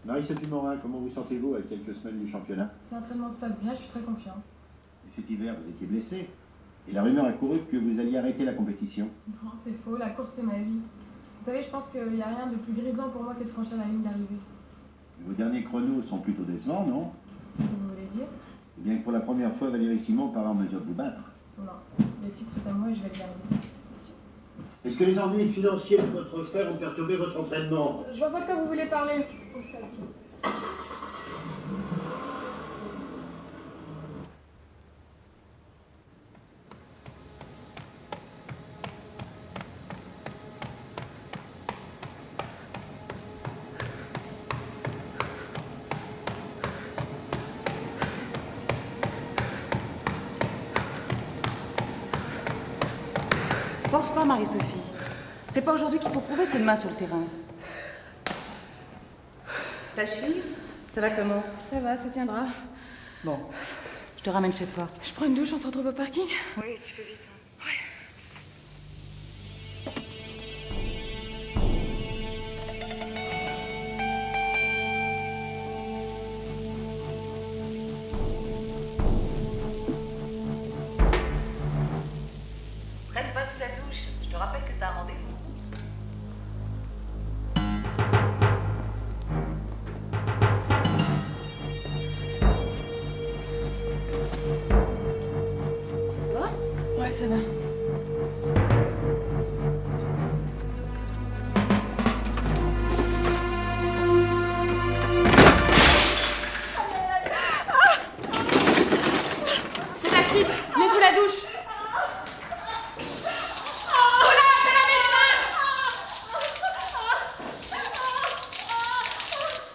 Marie-Sophie Morin, comment vous sentez-vous à quelques semaines du championnat? L'entraînement se passe bien, je suis très confiant. Et cet hiver, vous étiez blessé. Et la rumeur a couru que vous alliez arrêter la compétition. Non, c'est faux, la course c'est ma vie. Vous savez, je pense qu'il n'y a rien de plus grisant pour moi que de franchir la ligne d'arrivée. Vos derniers chronos sont plutôt décevants, non? Vous voulez dire? Eh bien que pour la première fois, Valérie Simon paraît en mesure de vous battre. Non, le titre est à moi et je vais le garder. Est-ce que les ennuis financiers de votre frère ont perturbé votre entraînement? Je vois pas de quoi vous voulez parler. Constatation. Force pas, Marie-Sophie. C'est pas aujourd'hui qu'il faut prouver ses mains sur le terrain. Ta cheville, ça va comment? Ça va, ça tiendra. Bon, je te ramène chez toi. Je prends une douche, on se retrouve au parking? Oui, tu fais vite. Traîne pas sous la douche. Je te rappelle que t'as un rendez-vous. Ça va? Ouais, ça va. C'est l'acide, venez sous la douche.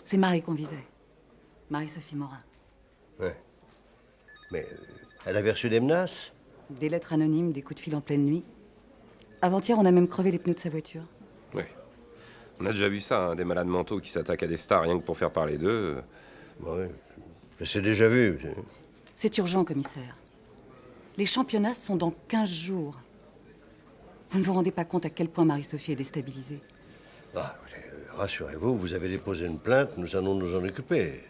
C'est Marie qu'on visait. Marie-Sophie Morin. Ouais. Mais elle avait reçu des menaces? Des lettres anonymes, des coups de fil en pleine nuit. Avant-hier, on a même crevé les pneus de sa voiture. Oui. On a déjà vu ça, hein, des malades mentaux qui s'attaquent à des stars rien que pour faire parler d'eux. Ouais. C'est déjà vu. C'est urgent, commissaire. Les championnats sont dans 15 jours. Vous ne vous rendez pas compte à quel point Marie-Sophie est déstabilisée. Ah, rassurez-vous, vous avez déposé une plainte, nous allons nous en occuper.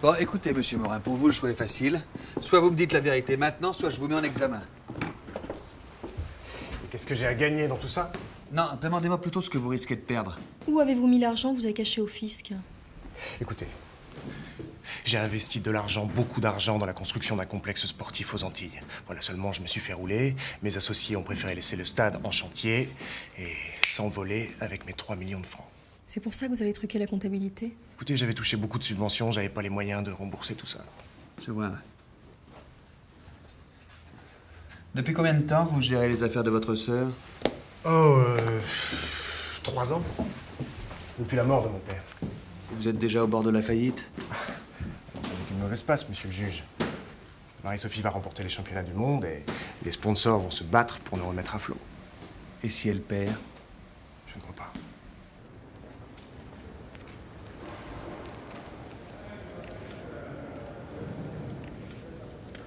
Bon, écoutez, monsieur Morin, pour vous, le choix est facile. Soit vous me dites la vérité maintenant, soit je vous mets en examen. Et qu'est-ce que j'ai à gagner dans tout ça? Non, demandez-moi plutôt ce que vous risquez de perdre. Où avez-vous mis l'argent que vous avez caché au fisc? Écoutez, j'ai investi de l'argent, beaucoup d'argent, dans la construction d'un complexe sportif aux Antilles. Voilà, seulement je me suis fait rouler. Mes associés ont préféré laisser le stade en chantier et s'envoler avec mes 3 millions de francs. C'est pour ça que vous avez truqué la comptabilité? Écoutez, j'avais touché beaucoup de subventions, j'avais pas les moyens de rembourser tout ça. Je vois. Depuis combien de temps vous gérez les affaires de votre sœur? 3 ans. Depuis la mort de mon père. Vous êtes déjà au bord de la faillite? C'est avec une mauvaise passe, monsieur le juge. Marie-Sophie va remporter les championnats du monde et les sponsors vont se battre pour nous remettre à flot. Et si elle perd? Je ne crois pas.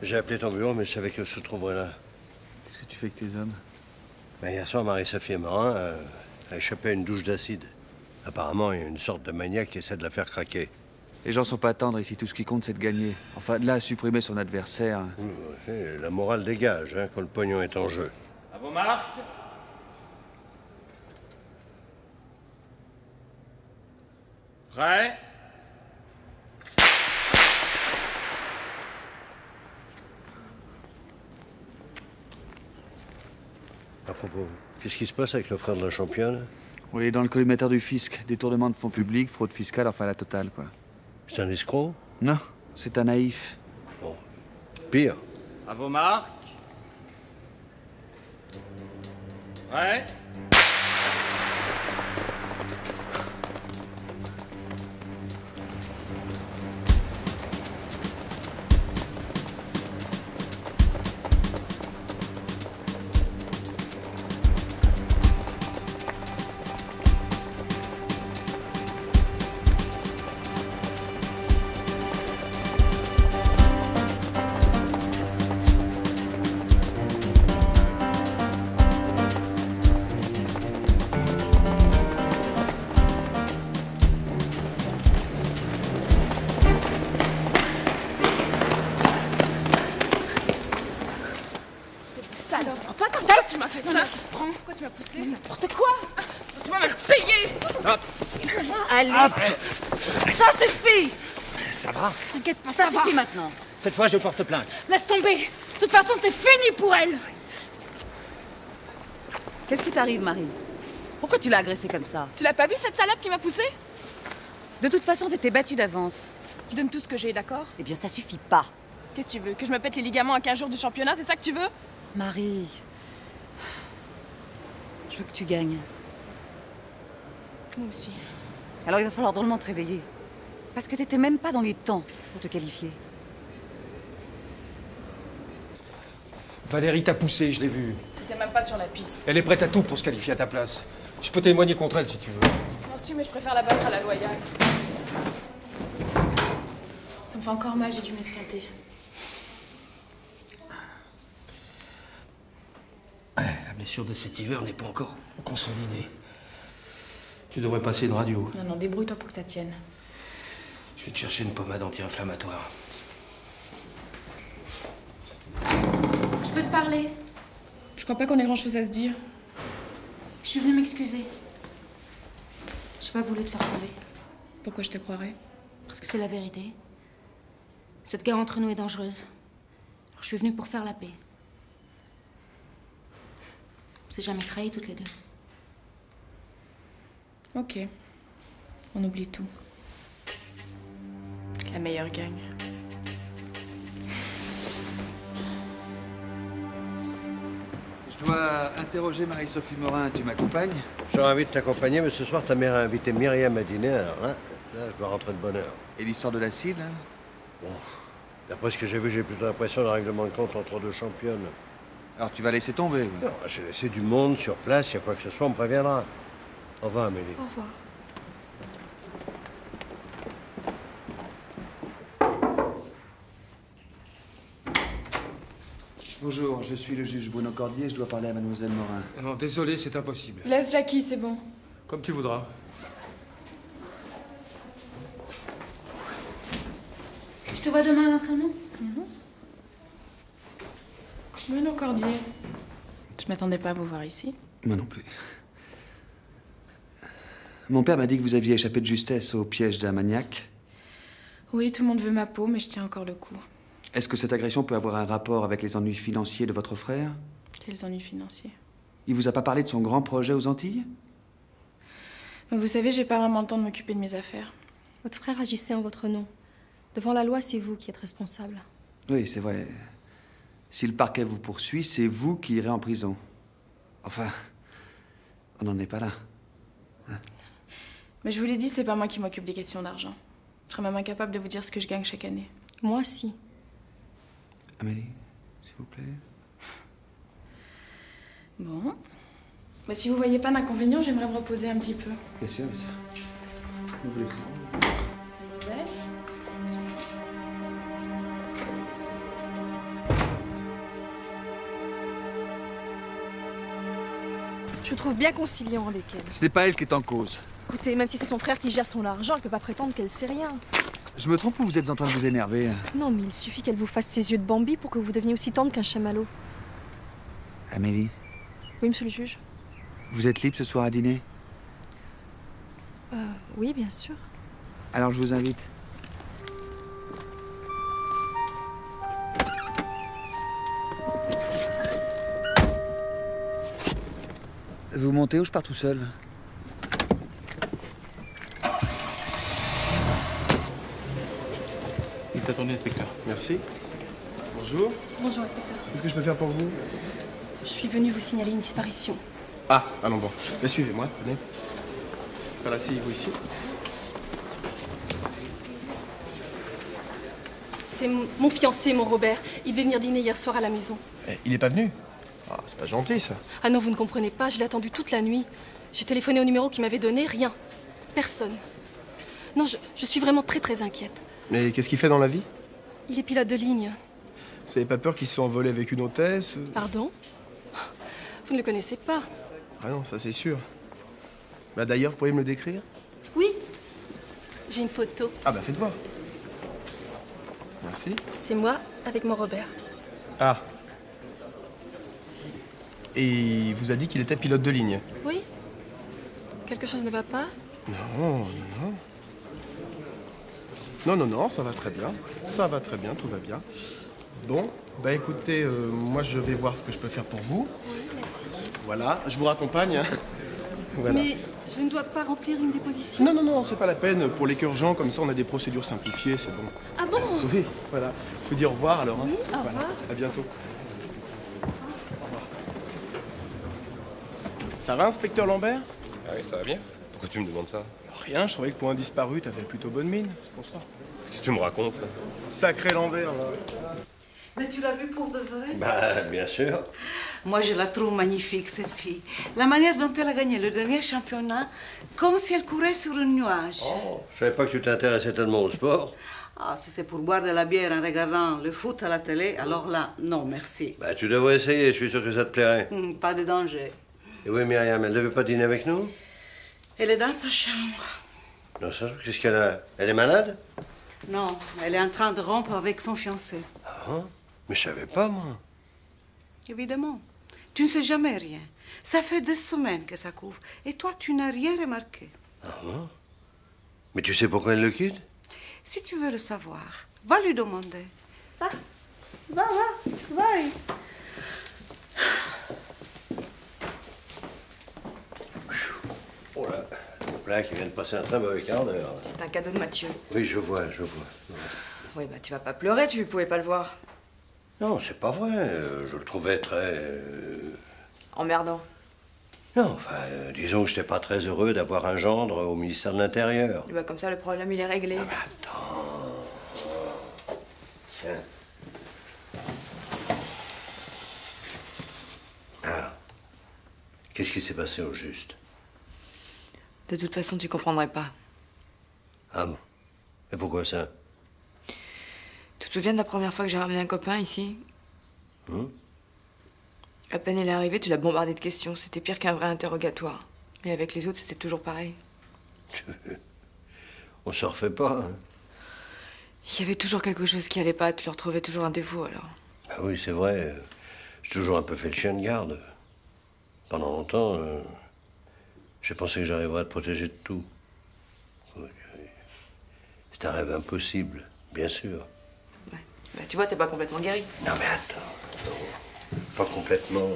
J'ai appelé ton bureau, mais je savais que je te trouverais là. Qu'est-ce que tu fais avec tes hommes? Ben, hier soir, Marie-Sophie Morin a échappé à une douche d'acide. Apparemment, il y a une sorte de maniaque qui essaie de la faire craquer. Les gens sont pas tendres ici, tout ce qui compte, c'est de gagner. Enfin, de là à supprimer son adversaire. La morale dégage, hein, quand le pognon est en jeu. À vos marques. Prêt. À propos, qu'est-ce qui se passe avec le frère de la championne? Oui, dans le collimateur du fisc, détournement de fonds publics, fraude fiscale, enfin la totale, quoi. C'est un escroc? Non, c'est un naïf. Bon. Pire. À vos marques. Prêt. m'écouter? N'importe quoi! Tu vas me le payer! Allez, ça suffit. Ça va? T'inquiète pas, Ça ça va. suffit maintenant. Cette fois, je porte plainte. Laisse tomber. De toute façon, c'est fini pour elle. Qu'est-ce qui t'arrive, Marie? Pourquoi tu l'as agressée comme ça? Tu l'as pas vu cette salope qui m'a poussée? De toute façon, t'étais battue d'avance. Je donne tout ce que j'ai, d'accord? Eh bien, ça suffit pas. Qu'est-ce que tu veux? Que je me pète les ligaments à 15 jours du championnat, c'est ça que tu veux? Marie, je veux que tu gagnes. Moi aussi. Alors il va falloir drôlement te réveiller. Parce que t'étais même pas dans les temps pour te qualifier. Valérie t'a poussé, je l'ai vu. T'étais même pas sur la piste. Elle est prête à tout pour se qualifier à ta place. Je peux témoigner contre elle si tu veux. Merci, mais je préfère la battre à la loyale. Ça me fait encore mal, j'ai dû m'esquinter. La blessure de cet hiver n'est pas encore consolidée. Tu devrais passer une radio. Non, débrouille-toi pour que ça tienne. Je vais te chercher une pommade anti-inflammatoire. Je peux te parler? Je crois pas qu'on ait grand-chose à se dire. Je suis venue m'excuser. J'ai pas voulu te faire tomber. Pourquoi je te croirais? Parce que c'est la vérité. Cette guerre entre nous est dangereuse. Alors je suis venue pour faire la paix. On s'est jamais trahi toutes les deux. Ok. On oublie tout. La meilleure gagne. Je dois interroger Marie-Sophie Morin. Tu m'accompagnes? J'aurais envie de t'accompagner, mais ce soir, ta mère a invité Myriam à dîner, alors là, je dois rentrer de bonne heure. Et l'histoire de l'acide, là? Bon, d'après ce que j'ai vu, j'ai plutôt l'impression d'un règlement de compte entre deux championnes. Alors tu vas laisser tomber, quoi. Non, j'ai laissé du monde sur place, s'il y a quoi que ce soit, on me préviendra. Au revoir, Amélie. Au revoir. Bonjour, je suis le juge Bruno Cordier, je dois parler à mademoiselle Morin. Non, désolé, c'est impossible. Laisse Jackie, c'est bon. Comme tu voudras. Je te vois demain à l'entraînement? Bruno Cordier. Je m'attendais pas à vous voir ici. Moi non plus. Mon père m'a dit que vous aviez échappé de justesse au piège d'un maniaque. Oui, tout le monde veut ma peau, mais je tiens encore le coup. Est-ce que cette agression peut avoir un rapport avec les ennuis financiers de votre frère? Quels ennuis financiers? Il vous a pas parlé de son grand projet aux Antilles? Mais vous savez, j'ai pas vraiment le temps de m'occuper de mes affaires. Votre frère agissait en votre nom. Devant la loi, c'est vous qui êtes responsable. Oui, c'est vrai. Si le parquet vous poursuit, c'est vous qui irez en prison. Enfin, on n'en est pas là. Mais je vous l'ai dit, c'est pas moi qui m'occupe des questions d'argent. Je serais même incapable de vous dire ce que je gagne chaque année. Moi, si. Amélie, s'il vous plaît. Bon. Bah, si vous voyez pas d'inconvénient, j'aimerais me reposer un petit peu. Bien sûr, monsieur. Nous vous laissons. Mademoiselle? Je vous trouve bien conciliant avec elle. Ce n'est pas elle qui est en cause. Écoutez, même si c'est son frère qui gère son argent, elle peut pas prétendre qu'elle sait rien. Je me trompe ou vous êtes en train de vous énerver? Non, mais il suffit qu'elle vous fasse ses yeux de Bambi pour que vous deveniez aussi tendre qu'un chamallow. Amélie, Oui, monsieur le juge? vous êtes libre ce soir à dîner? Oui, bien sûr. Alors je vous invite. Vous montez ou je pars tout seul? Il t'attendait, inspecteur. Merci. Bonjour. Bonjour, inspecteur. Qu'est-ce que je peux faire pour vous? Je suis venue vous signaler une disparition. Ah, allons bon. Mais suivez-moi, tenez. Voilà, asseyez-vous ici. C'est mon fiancé, mon Robert. Il devait venir dîner hier soir à la maison. Il est pas venu? Ah, c'est pas gentil, ça. Ah non, vous ne comprenez pas, je l'ai attendu toute la nuit. J'ai téléphoné au numéro qu'il m'avait donné, rien. Personne. Non, je suis vraiment très très inquiète. Mais qu'est-ce qu'il fait dans la vie? Il est pilote de ligne. Vous avez pas peur qu'il se soit envolé avec une hôtesse? Pardon? Vous ne le connaissez pas? Ah non, ça c'est sûr. Bah d'ailleurs, vous pourriez me le décrire? Oui. J'ai une photo. Ah bah faites voir. Merci. C'est moi avec mon Robert. Ah. Et il vous a dit qu'il était pilote de ligne. Oui? Quelque chose ne va pas? Non, non, non. Non, non, non, ça va très bien. Ça va très bien, tout va bien. Bon, bah écoutez, moi je vais voir ce que je peux faire pour vous. Oui, merci. Voilà, je vous raccompagne. Voilà. Mais je ne dois pas remplir une déposition? Non, non, non, c'est pas la peine. Pour les cœurs gens, comme ça, on a des procédures simplifiées, c'est bon. Ah bon? Oui, voilà. Je vous dis au revoir alors. Oui, au Voilà. revoir. À bientôt. Au revoir. Ça va, inspecteur Lambert? Ah oui, ça va bien. Pourquoi tu me demandes ça? Rien, je trouvais que pour un disparu, t'avais plutôt bonne mine, c'est pour ça. Qu'est-ce que tu me racontes là? Sacré Lambert, là. Mais tu l'as vue pour de vrai? Bah, bien sûr. Moi, je la trouve magnifique, cette fille. La manière dont elle a gagné le dernier championnat, comme si elle courait sur un nuage. Oh, je savais pas que tu t'intéressais tellement au sport. Ah, si c'est pour boire de la bière en regardant le foot à la télé, alors là, non, merci. Bah, tu devrais essayer, je suis sûr que ça te plairait. Pas de danger. Et oui, Myriam, elle devait pas dîner avec nous? Elle est dans sa chambre. Non, ça, qu'est-ce qu'elle a? Elle est malade? Non, elle est en train de rompre avec son fiancé. Ah, mais je savais pas, moi. Évidemment. Tu ne sais jamais rien. Ça fait 2 semaines que ça couvre. Et toi, tu n'as rien remarqué. Ah bon? Mais tu sais pourquoi elle le quitte? Si tu veux le savoir, va lui demander. Va, va. Oh là, là qui vient de passer un très mauvais quart d'heure. C'est un cadeau de Mathieu. Oui, je vois. Oui, bah tu vas pas pleurer, tu pouvais pas le voir. Non, c'est pas vrai. Je le trouvais très... Emmerdant. Non, enfin, disons que j'étais pas très heureux d'avoir un gendre au ministère de l'Intérieur. Et bah comme ça, le problème, il est réglé. Ah, mais attends. Tiens. Alors, qu'est-ce qui s'est passé au juste? De toute façon, tu comprendrais pas. Ah bon? Et pourquoi ça? Tu te souviens de la première fois que j'ai ramené un copain ici? À peine il est arrivé, tu l'as bombardé de questions. C'était pire qu'un vrai interrogatoire. Et avec les autres, c'était toujours pareil. On se refait pas, hein? Il y avait toujours quelque chose qui allait pas. Tu leur trouvais toujours un défaut, alors. Ah oui, c'est vrai. J'ai toujours un peu fait le chien de garde. Pendant longtemps, j'ai pensé que j'arriverais à te protéger de tout. C'est un rêve impossible, bien sûr. Ouais. Bah, tu vois, t'es pas complètement guéri. Non mais attends. Pas complètement.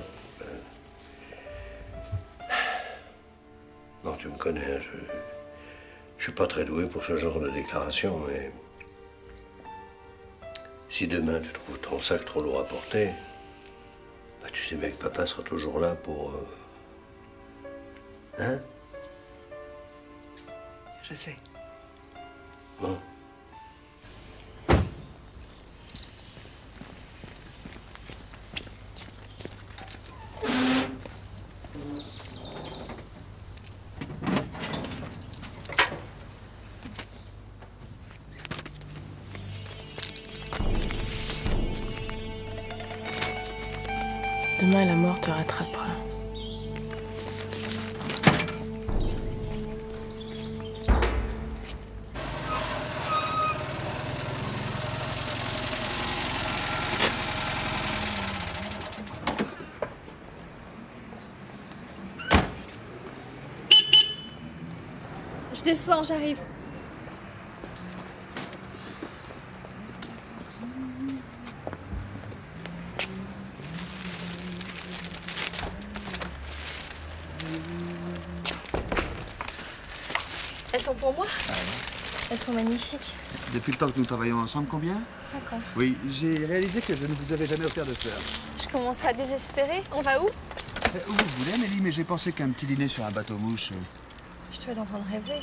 Non, tu me connais, hein, je suis pas très doué pour ce genre de déclaration, mais... Si demain tu trouves ton sac trop lourd à porter, bah tu sais bien que papa sera toujours là pour... Hein? Je sais. Bon. Demain, la mort te rattrapera. Je descends, j'arrive. Elles sont pour moi? Elles sont magnifiques. Depuis le temps que nous travaillons ensemble, combien? 5 ans. Oui, j'ai réalisé que je ne vous avais jamais offert de fleurs. Je commence à désespérer. On va où? Où vous voulez, Amélie, mais j'ai pensé qu'un petit dîner sur un bateau-mouche... Je dois être en train de rêver.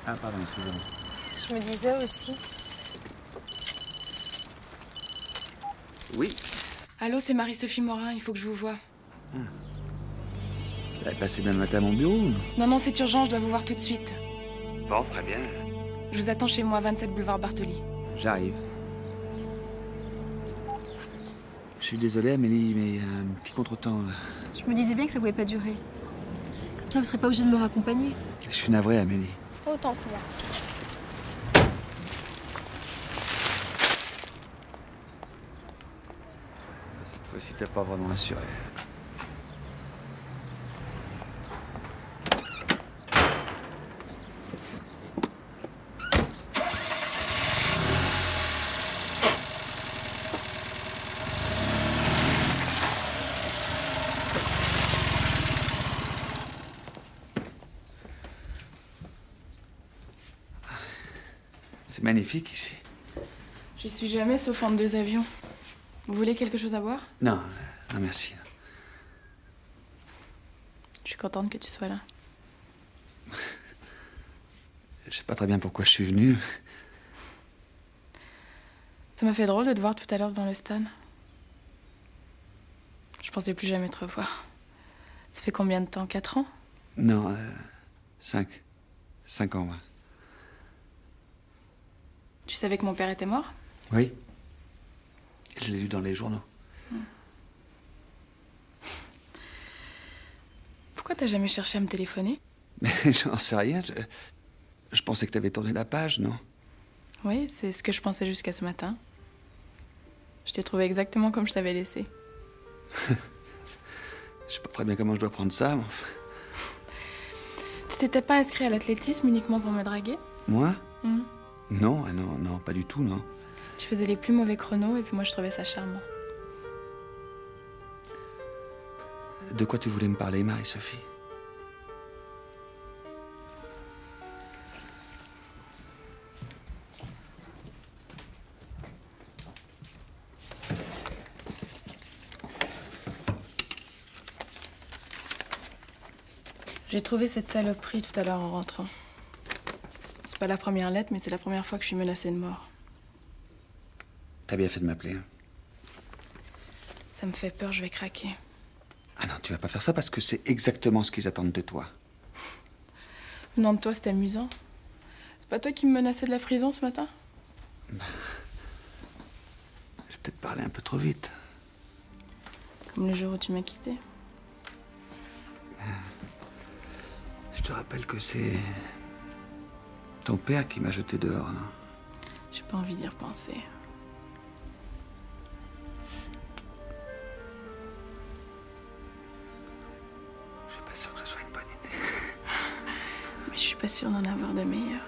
Ah, pardon, excusez-moi. Je me disais aussi. Oui. Allô, c'est Marie-Sophie Morin, il faut que je vous voie. Vous avez passé demain matin à mon bureau? Non, non, c'est urgent, je dois vous voir tout de suite. Bon, très bien. Je vous attends chez moi, 27 boulevard Bartoli. J'arrive. Je suis désolé, Amélie, mais il y a un petit contretemps, là. Je me disais bien que ça pouvait pas durer. Comme ça, vous serez pas obligé de me raccompagner. Je suis navré, Amélie. Autant que moi. Cette fois-ci, t'as pas vraiment assuré. C'est magnifique ici. J'y suis jamais sauf entre deux avions. Vous voulez quelque chose à boire? Non, non merci. Je suis contente que tu sois là. Je sais pas très bien pourquoi je suis venu. Ça m'a fait drôle de te voir tout à l'heure devant le stade. Je pensais plus jamais te revoir. Ça fait combien de temps? 4 ans? Non, 5. 5 ans, ouais. Tu savais que mon père était mort? Oui. Je l'ai lu dans les journaux. Pourquoi t'as jamais cherché à me téléphoner? Mais j'en sais rien. Je pensais que t'avais tourné la page, non? Oui, c'est ce que je pensais jusqu'à ce matin. Je t'ai trouvé exactement comme je t'avais laissé. Je sais pas très bien comment je dois prendre ça, mais enfin... Tu t'étais pas inscrit à l'athlétisme uniquement pour me draguer? Moi? Non, non, pas du tout, non. Tu faisais les plus mauvais chronos et puis moi je trouvais ça charmant. De quoi tu voulais me parler, Marie-Sophie? J'ai trouvé cette saloperie tout à l'heure en rentrant. C'est pas la première lettre, mais c'est la première fois que je suis menacée de mort. T'as bien fait de m'appeler. Hein. Ça me fait peur, je vais craquer. Ah non, tu vas pas faire ça parce que c'est exactement ce qu'ils attendent de toi. Venant de toi, c'est amusant. C'est pas toi qui me menaçais de la prison ce matin? J'ai peut-être parlé un peu trop vite. Comme le jour où tu m'as quitté. Je te rappelle que c'est ton père qui m'a jeté dehors, non? J'ai pas envie d'y repenser. Je suis pas sûre que ce soit une bonne idée. Mais je suis pas sûre d'en avoir de meilleurs.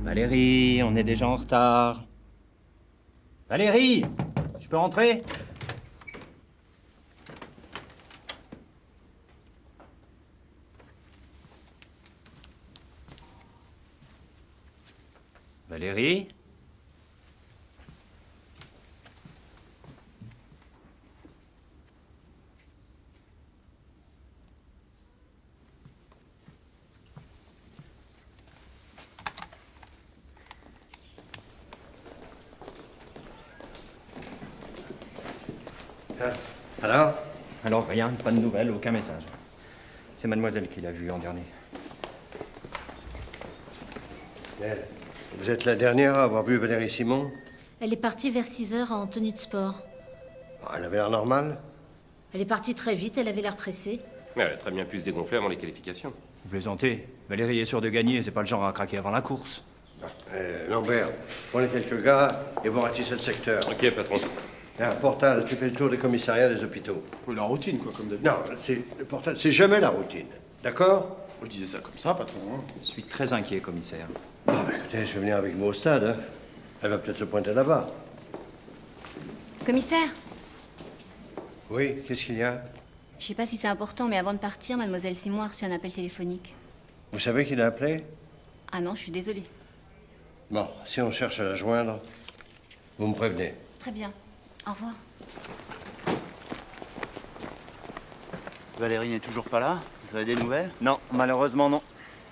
Valérie, on est déjà en retard. Valérie, je peux rentrer? Valérie? Alors rien, pas de nouvelles, aucun message. C'est mademoiselle qui l'a vu en dernier. Vous êtes la dernière à avoir vu Valérie Simon? Elle est partie vers 6h en tenue de sport. Elle avait l'air normale? Elle est partie très vite, elle avait l'air pressée. Mais elle a très bien pu se dégonfler avant les qualifications. Vous plaisantez. Valérie est sûre de gagner, c'est pas le genre à craquer avant la course. Lambert, prenez quelques gars et vous ratissez le secteur. Ok, patron. Portal, tu fais le tour des commissariats des hôpitaux. La routine, quoi, comme d'habitude. Non, le Portal, c'est jamais la routine. D'accord? Vous disiez ça comme ça, patron. Hein. Je suis très inquiet, commissaire. Écoutez, je vais venir avec vous au stade. Hein. Elle va peut-être se pointer là-bas. Commissaire? Oui, qu'est-ce qu'il y a? Je sais pas si c'est important, mais avant de partir, mademoiselle Simon a reçu un appel téléphonique. Vous savez qui l'a appelé? Ah non, je suis désolée. Bon, si on cherche à la joindre, vous me prévenez. Très bien. Au revoir. Valérie n'est toujours pas là? Vous avez des nouvelles? Non, malheureusement non.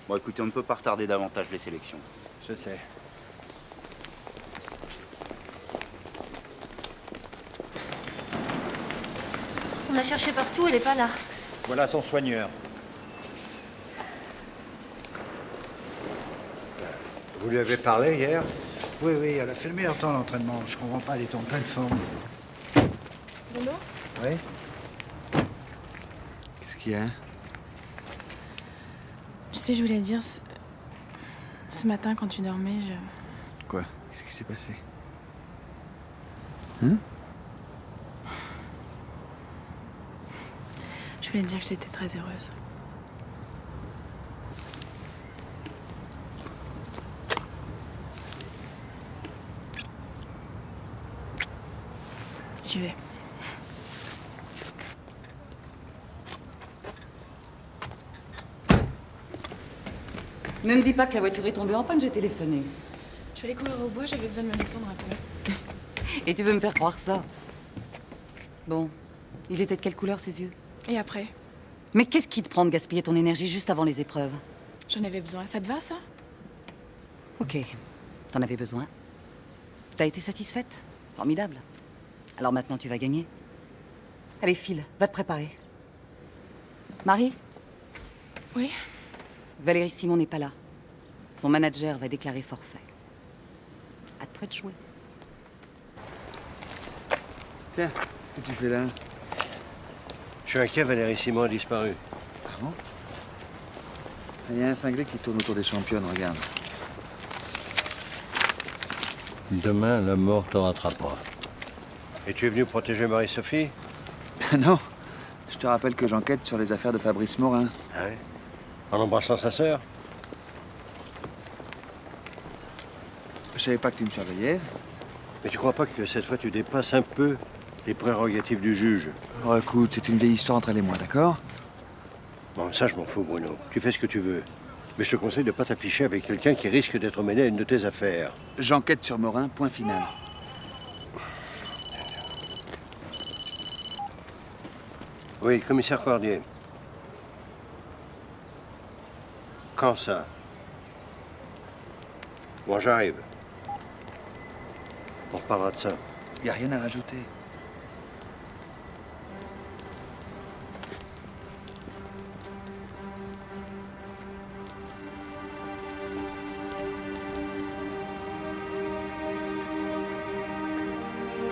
Bon écoutez, on ne peut pas retarder davantage les sélections. Je sais. On a cherché partout, elle est pas là. Voilà son soigneur. Vous lui avez parlé hier? Oui, elle a fait le meilleur temps d'entraînement. Je comprends pas, elle est en pleine forme. Bruno? Oui? Qu'est-ce qu'il y a? Tu sais, je voulais dire, ce matin, quand tu dormais, Quoi? Qu'est-ce qui s'est passé? Hein? Je voulais dire que j'étais très heureuse. J'y vais. Ne me dis pas que la voiture est tombée en panne, j'ai téléphoné. Je suis allée courir au bois, j'avais besoin de me détendre un peu. Et tu veux me faire croire ça? Bon, il était de quelle couleur ses yeux? Et après? Mais qu'est-ce qui te prend de gaspiller ton énergie juste avant les épreuves? J'en avais besoin. Ça te va, ça? Ok, t'en avais besoin. T'as été satisfaite? Formidable. Alors maintenant, tu vas gagner. Allez, file, va te préparer. Marie? Oui? Valérie Simon n'est pas là. Son manager va déclarer forfait. À toi de jouer. Tiens, qu'est-ce que tu fais là? Je suis inquiet, Valérie Simon a disparu. Ah bon? Il y a un cinglé qui tourne autour des championnes, regarde. Demain, la mort te rattrapera. Et tu es venu protéger Marie-Sophie? Non, je te rappelle que j'enquête sur les affaires de Fabrice Morin. Ah ouais? En embrassant sa sœur? Je savais pas que tu me surveillais. Mais tu crois pas que cette fois tu dépasses un peu les prérogatives du juge? Oh, écoute, c'est une vieille histoire entre elle et moi, d'accord? Bon, ça je m'en fous, Bruno. Tu fais ce que tu veux. Mais je te conseille de pas t'afficher avec quelqu'un qui risque d'être mêlé à une de tes affaires. J'enquête sur Morin, point final. Oui, le commissaire Cordier. Quand ça? Bon, j'arrive. On reparlera de ça. Y a rien à rajouter.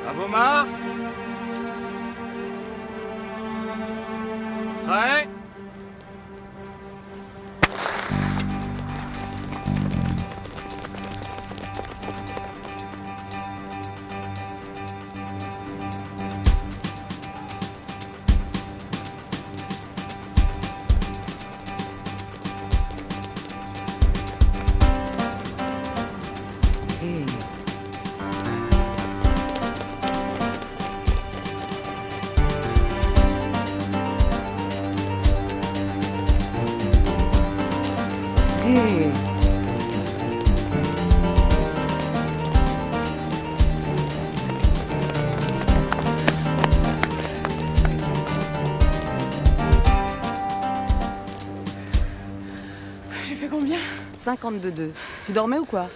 À vos marques. Prêt? J'ai fait combien? 52-2. Tu dormais ou quoi?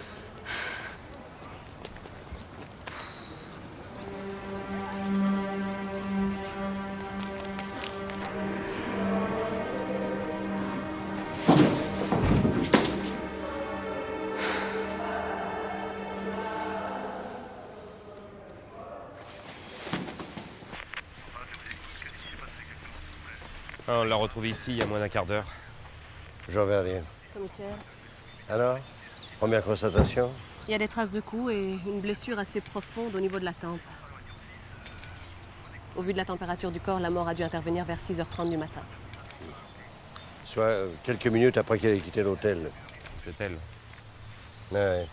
Ah, on l'a retrouvé ici il y a moins d'un quart d'heure. J'en vais rien. Commissaire, Alors? Première constatation? il y a des traces de coups et une blessure assez profonde au niveau de la tempe. Au vu de la température du corps, la mort a dû intervenir vers 6h30 du matin. Soit quelques minutes après qu'elle ait quitté l'hôtel. C'est elle. Ouais.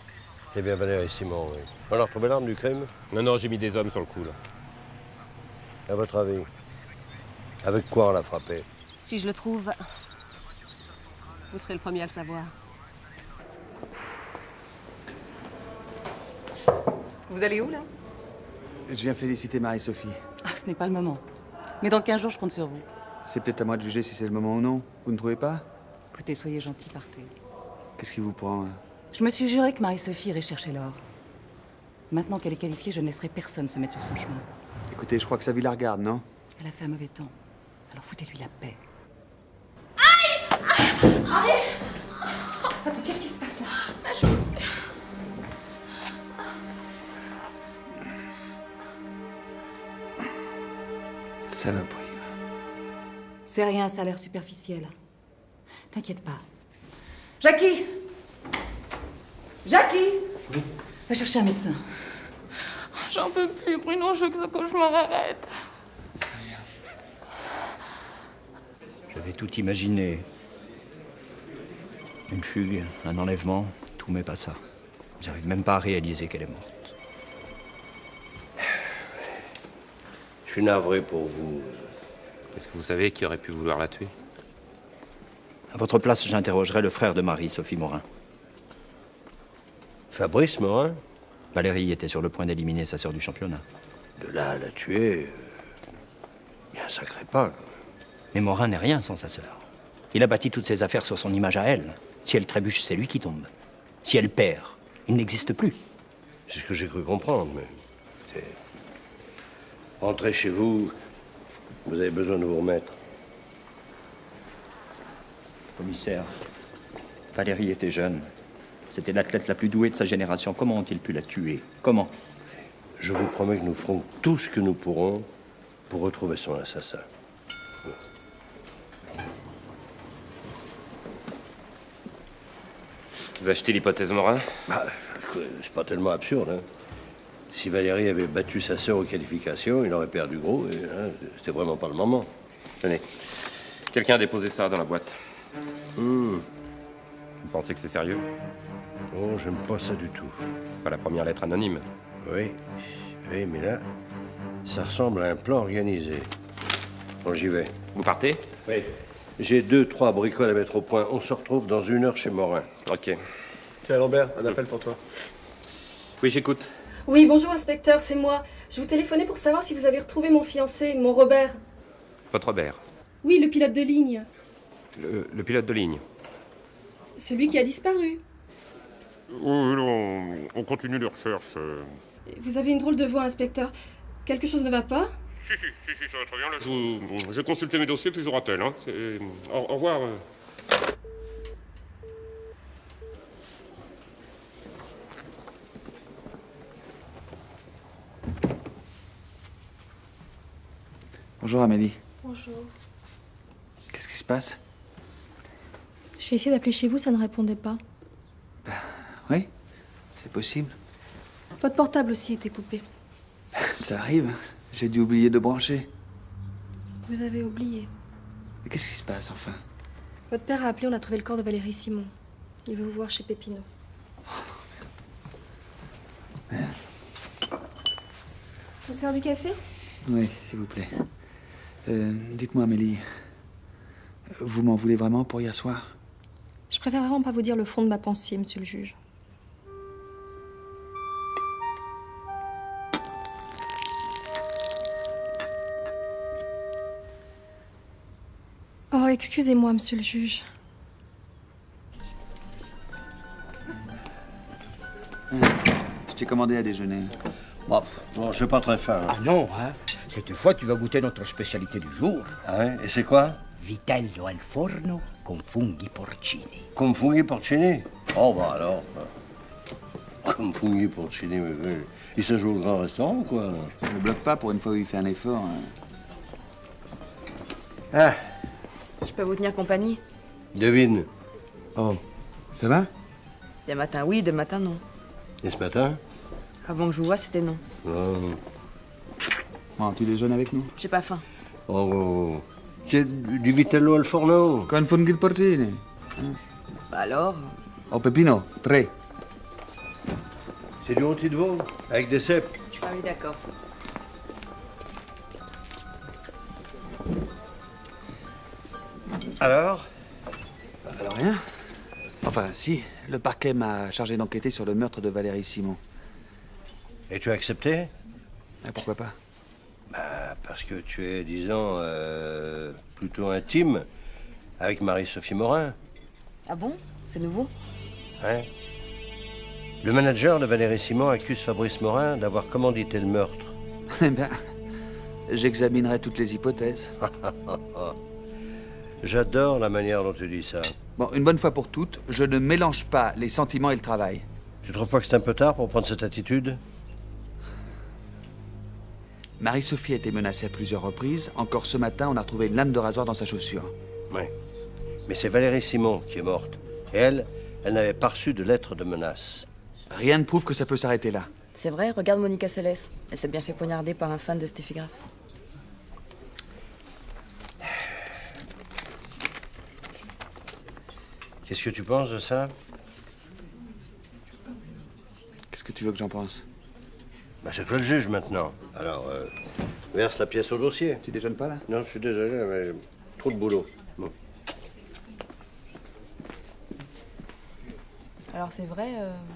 C'est bien Valérie Simon, oui. On a retrouvé l'arme du crime? Non, j'ai mis des hommes sur le coup, là. À votre avis? Avec quoi on l'a frappé? Si je le trouve, vous serez le premier à le savoir. Vous allez où, là? Je viens féliciter Marie-Sophie. Ah, ce n'est pas le moment. Mais dans 15 jours, je compte sur vous. C'est peut-être à moi de juger si c'est le moment ou non. Vous ne trouvez pas? Écoutez, soyez gentils, partez. Qu'est-ce qui vous prend? Je me suis juré que Marie-Sophie irait chercher l'or. Maintenant qu'elle est qualifiée, je ne laisserai personne se mettre sur son chemin. Écoutez, je crois que sa vie la regarde, non? Elle a fait un mauvais temps. Alors foutez-lui la paix. Arrête! Attends, qu'est-ce qui se passe là? Ma chaussure. Saloperie. C'est rien, ça a l'air superficiel. T'inquiète pas. Jackie! Jackie! Oui. Va chercher un médecin. J'en peux plus, Bruno, je veux que ce cauchemar arrête. J'avais tout imaginé. Une fugue, un enlèvement, tout mais pas ça. J'arrive même pas à réaliser qu'elle est morte. Je suis navré pour vous. Est-ce que vous savez qui aurait pu vouloir la tuer? À votre place, j'interrogerai le frère de Marie, Sophie Morin. Fabrice Morin? Valérie était sur le point d'éliminer sa sœur du championnat. De là à la tuer, il y a un sacré pas. Quoi. Mais Morin n'est rien sans sa sœur. Il a bâti toutes ses affaires sur son image à elle. Si elle trébuche, c'est lui qui tombe. Si elle perd, il n'existe plus. C'est ce que j'ai cru comprendre, mais... Rentrez chez vous, vous avez besoin de vous remettre. Commissaire, Valérie était jeune. C'était l'athlète la plus douée de sa génération. Comment ont-ils pu la tuer? Comment? Je vous promets que nous ferons tout ce que nous pourrons pour retrouver son assassin. Vous achetez l'hypothèse Morin? Bah, c'est pas tellement absurde, hein. Si Valérie avait battu sa sœur aux qualifications, il aurait perdu gros, et hein, c'était vraiment pas le moment. Tenez, quelqu'un a déposé ça dans la boîte. Vous pensez que c'est sérieux? Oh, j'aime pas ça du tout. Pas la première lettre anonyme. Oui, mais là, ça ressemble à un plan organisé. Bon, j'y vais. Vous partez? Oui. J'ai 2-3 bricoles à mettre au point. On se retrouve dans 1 heure chez Morin. Ok. Tiens, Lambert, un appel pour toi. Oui, j'écoute. Oui, bonjour, inspecteur, c'est moi. Je vous téléphonais pour savoir si vous avez retrouvé mon fiancé, mon Robert. Votre Robert? Oui, le pilote de ligne. Le pilote de ligne? Celui qui a disparu. Oui, on continue les recherches. Vous avez une drôle de voix, inspecteur. Quelque chose ne va pas? Si, ça va très bien. Là, je vais consulter mes dossiers, puis je vous rappelle. Hein. Au revoir. Bonjour Amélie. Bonjour. Qu'est-ce qui se passe? J'ai essayé d'appeler chez vous, ça ne répondait pas. Oui, c'est possible. Votre portable aussi était coupé. Ça arrive, hein. J'ai dû oublier de brancher. Vous avez oublié. Mais qu'est-ce qui se passe enfin? Votre père a appelé, on a trouvé le corps de Valérie Simon. Il veut vous voir chez Pépino. Merde. Vous sert du café? Oui, s'il vous plaît. Dites-moi Amélie, vous m'en voulez vraiment pour hier soir? Je préfère vraiment pas vous dire le fond de ma pensée, monsieur le juge. Oh, excusez-moi, monsieur le juge. Je t'ai commandé à déjeuner. Bon, je suis pas très faim. Ah non, hein. Cette fois, tu vas goûter notre spécialité du jour. Ah ouais? Et c'est quoi? Vitello al forno con funghi porcini. Con funghi porcini? Oh, bah alors. Con funghi porcini, mais il se joue au grand restaurant ou quoi? Là? Ne bloque pas pour une fois où il fait un effort. Hein. Ah, Je peux vous tenir compagnie? devine. Oh, ça va? Des matins oui, des matins non. Et ce matin? Avant que je vous voie, c'était non. Bon, tu déjeunes avec nous? J'ai pas faim. Oh, c'est du vitello al forno. Con funghi porcini. Bah alors? Oh, Pepino, 3. C'est du rôti de veau, avec des cèpes. Ah oui, d'accord. Alors? Alors rien. Enfin, si, le parquet m'a chargé d'enquêter sur le meurtre de Valérie Simon. Et tu as accepté? Pourquoi pas? Bah, parce que tu es, disons, plutôt intime avec Marie-Sophie Morin. Ah bon? C'est nouveau? Hein? Le manager de Valérie Simon accuse Fabrice Morin d'avoir commandité le meurtre. Eh bien, j'examinerai toutes les hypothèses. J'adore la manière dont tu dis ça. Bon, une bonne fois pour toutes, je ne mélange pas les sentiments et le travail. Tu trouves pas que c'est un peu tard pour prendre cette attitude? Marie-Sophie a été menacée à plusieurs reprises. Encore ce matin, on a retrouvé une lame de rasoir dans sa chaussure. Oui. Mais c'est Valérie Simon qui est morte. Et elle n'avait pas reçu de lettre de menace. Rien ne prouve que ça peut s'arrêter là. C'est vrai, regarde Monica Seles. Elle s'est bien fait poignarder par un fan de Steffi Graf. Qu'est-ce que tu penses de ça? Qu'est-ce que tu veux que j'en pense? Bah, c'est toi le juge maintenant. Alors, verse la pièce au dossier. Tu déjeunes pas là? Non, je suis désolé, mais trop de boulot. Bon. Alors c'est vrai,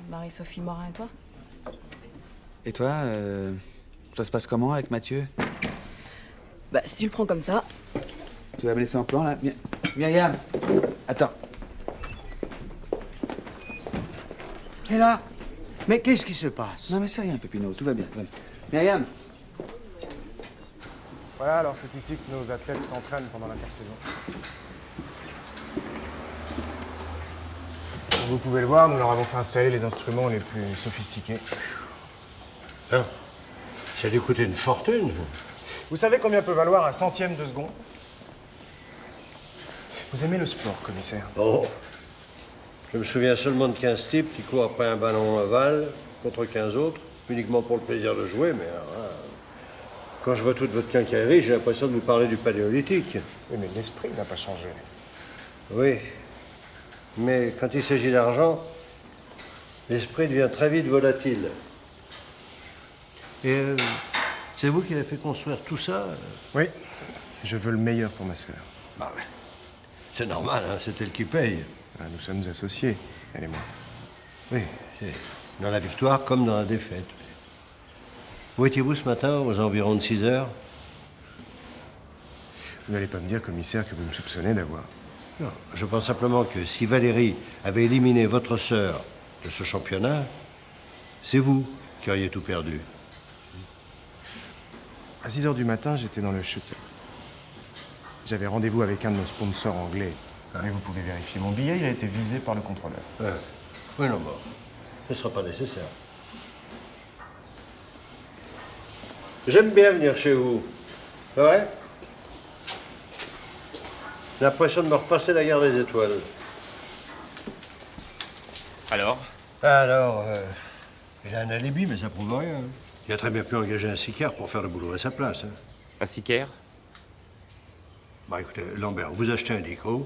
Marie-Sophie Morin et toi? Et toi, ça se passe comment avec Mathieu? Bah, si tu le prends comme ça. Tu vas me laisser en plan là? Myriam! Attends. Et là? Mais qu'est-ce qui se passe? Non mais c'est rien, Pépino, tout va bien. Myriam! Voilà, alors c'est ici que nos athlètes s'entraînent pendant l'intersaison. Comme vous pouvez le voir, nous leur avons fait installer les instruments les plus sophistiqués. Ah, ça a dû coûter une fortune. Vous savez combien peut valoir un centième de seconde? Vous aimez le sport, commissaire? Oh, je me souviens seulement de 15 types qui courent après un ballon ovale contre 15 autres, uniquement pour le plaisir de jouer, mais alors, quand je vois toute votre quincaillerie, j'ai l'impression de vous parler du paléolithique. Oui, mais l'esprit n'a pas changé. Oui, mais quand il s'agit d'argent, l'esprit devient très vite volatile. Et c'est vous qui avez fait construire tout ça? Oui, je veux le meilleur pour ma sœur. Bah ouais. C'est normal, hein, c'est elle qui paye. Ah, nous sommes associés, elle et moi. Oui, c'est dans la victoire comme dans la défaite. Où étiez-vous ce matin, aux environs de 6 heures? Vous n'allez pas me dire, commissaire, que vous me soupçonnez d'avoir... Non, je pense simplement que si Valérie avait éliminé votre sœur de ce championnat, c'est vous qui auriez tout perdu. À 6 heures du matin, j'étais dans le shuttle. J'avais rendez-vous avec un de nos sponsors anglais. Mais vous pouvez vérifier mon billet, il a été visé par le contrôleur. Oui, non, bon, ce ne sera pas nécessaire. J'aime bien venir chez vous. C'est vrai? J'ai l'impression de me repasser la guerre des étoiles. Alors? Il a un alibi, mais ça prouve rien. Il a très bien pu engager un sicaire pour faire le boulot à sa place. Hein. Un sicaire? Bah écoutez, Lambert, vous achetez un dico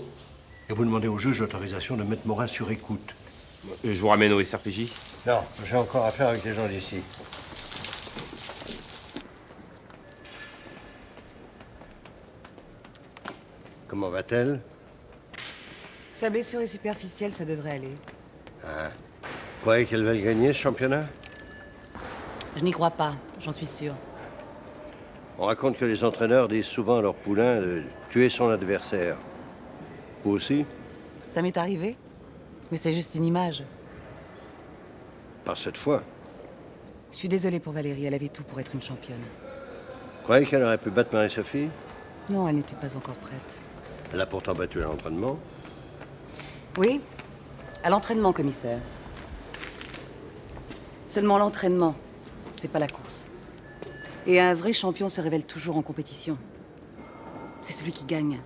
et vous demandez au juge l'autorisation de mettre Morin sur écoute. Je vous ramène au SRPJ? Non, j'ai encore affaire avec les gens d'ici. Comment va-t-elle? Sa blessure est superficielle, ça devrait aller. Ah. Vous croyez qu'elle va le gagner, ce championnat? Je n'y crois pas, j'en suis sûre. On raconte que les entraîneurs disent souvent à leur poulain de tuer son adversaire. Vous aussi? Ça m'est arrivé, mais c'est juste une image. Pas cette fois. Je suis désolée pour Valérie, elle avait tout pour être une championne. Vous croyez qu'elle aurait pu battre Marie-Sophie? Non, elle n'était pas encore prête. Elle a pourtant battu à l'entraînement. Oui, à l'entraînement, commissaire. Seulement l'entraînement, c'est pas la course. Et un vrai champion se révèle toujours en compétition. C'est celui qui gagne.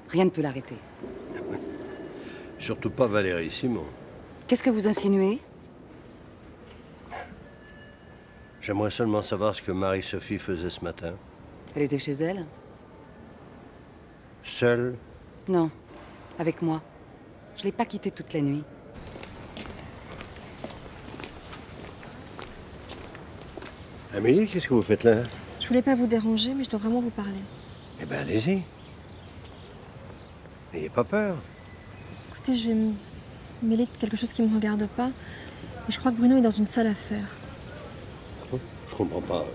Rien ne peut l'arrêter. Surtout pas Valérie Simon. Qu'est-ce que vous insinuez? J'aimerais seulement savoir ce que Marie-Sophie faisait ce matin. Elle était chez elle? Seule? Non, avec moi. Je l'ai pas quittée toute la nuit. Amélie, qu'est-ce que vous faites là? Je voulais pas vous déranger, mais je dois vraiment vous parler. Eh ben, allez-y. N'ayez pas peur. Écoutez, je vais me mêler de quelque chose qui me regarde pas. Mais je crois que Bruno est dans une sale affaire. comprends pas.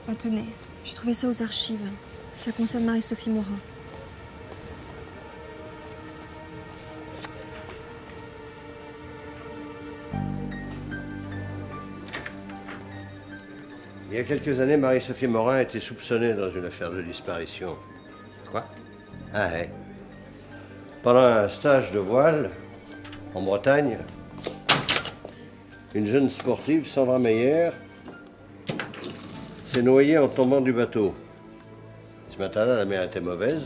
Ah, tenez, j'ai trouvé ça aux archives. Ça concerne Marie-Sophie Morin. Il y a quelques années, Marie-Sophie Morin a été soupçonnée dans une affaire de disparition. Quoi? Ah ouais. Pendant un stage de voile, en Bretagne, une jeune sportive, Sandra Meyer, s'est noyée en tombant du bateau. Ce matin-là, la mer était mauvaise.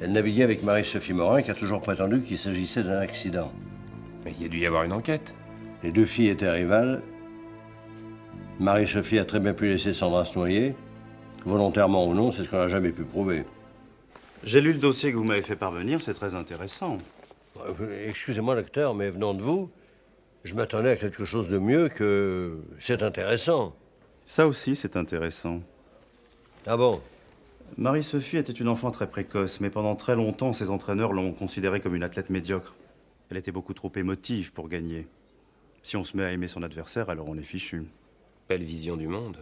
Elle naviguait avec Marie-Sophie Morin, qui a toujours prétendu qu'il s'agissait d'un accident. Mais il y a dû y avoir une enquête. Les deux filles étaient rivales. Marie-Sophie a très bien pu laisser Sandra se noyer. Volontairement ou non, c'est ce qu'on n'a jamais pu prouver. J'ai lu le dossier que vous m'avez fait parvenir, c'est très intéressant. Excusez-moi, docteur, mais venant de vous, je m'attendais à quelque chose de mieux que c'est intéressant. Ça aussi, c'est intéressant. Ah bon? Marie-Sophie était une enfant très précoce, mais pendant très longtemps, ses entraîneurs l'ont considérée comme une athlète médiocre. Elle était beaucoup trop émotive pour gagner. Si on se met à aimer son adversaire, alors on est fichu. Belle vision du monde.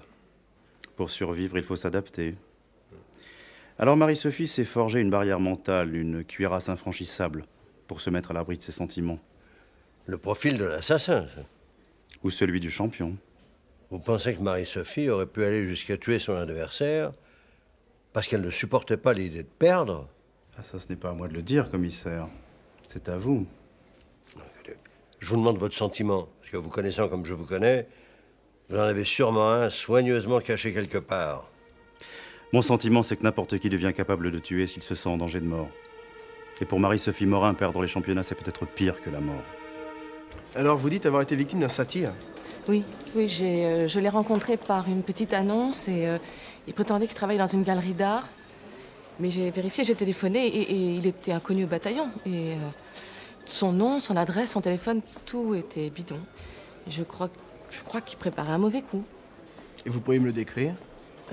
Pour survivre, il faut s'adapter. Alors Marie-Sophie s'est forgé une barrière mentale, une cuirasse infranchissable, pour se mettre à l'abri de ses sentiments. Le profil de l'assassin, ça. Ou celui du champion. Vous pensez que Marie-Sophie aurait pu aller jusqu'à tuer son adversaire parce qu'elle ne supportait pas l'idée de perdre? Ah, ça, ce n'est pas à moi de le dire, commissaire. C'est à vous. Je vous demande votre sentiment, parce que vous connaissant comme je vous connais, vous en avez sûrement un soigneusement caché quelque part. Mon sentiment, c'est que n'importe qui devient capable de tuer s'il se sent en danger de mort. Et pour Marie-Sophie Morin, perdre les championnats, c'est peut-être pire que la mort. Alors, vous dites avoir été victime d'un satire? Oui, je l'ai rencontré par une petite annonce et il prétendait qu'il travaillait dans une galerie d'art. Mais j'ai vérifié, j'ai téléphoné et il était inconnu au bataillon. Et son nom, son adresse, son téléphone, tout était bidon. Je crois qu'il préparait un mauvais coup. Et vous pourriez me le décrire?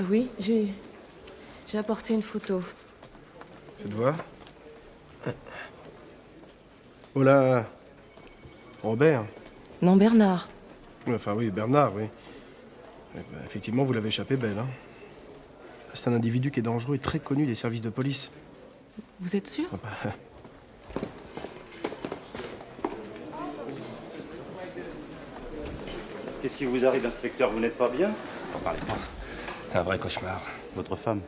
Oui, j'ai apporté une photo. Faites voir. Oh là, Robert. Non, Bernard. Enfin oui, Bernard, oui. Effectivement, vous l'avez échappé belle. Hein. C'est un individu qui est dangereux et très connu des services de police. Vous êtes sûr? Qu'est-ce qui vous arrive, inspecteur? Vous n'êtes pas bien? N'en parlez pas. C'est un vrai cauchemar. Votre femme?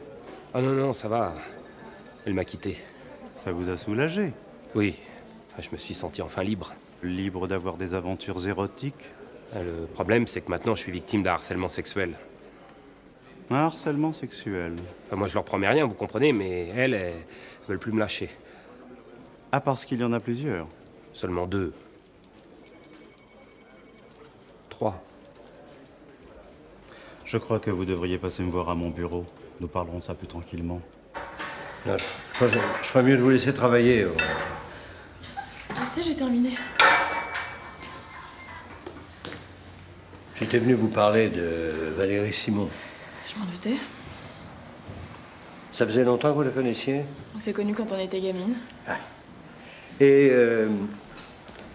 Ah non, ça va. Elle m'a quitté. Ça vous a soulagé? Oui. Je me suis senti enfin libre. Libre d'avoir des aventures érotiques? Le problème, c'est que maintenant, je suis victime d'un harcèlement sexuel. Un harcèlement sexuel? Enfin, moi, je leur promets rien, vous comprenez, mais elles veulent plus me lâcher. Ah, parce qu'il y en a plusieurs? Seulement 2. 3. Je crois que vous devriez passer me voir à mon bureau. Nous parlerons de ça plus tranquillement. Je ferais mieux de vous laisser travailler. Restez, j'ai terminé. J'étais venu vous parler de Valérie Simon. Je m'en doutais. Ça faisait longtemps que vous la connaissiez? On s'est connus quand on était gamine. Ah. Et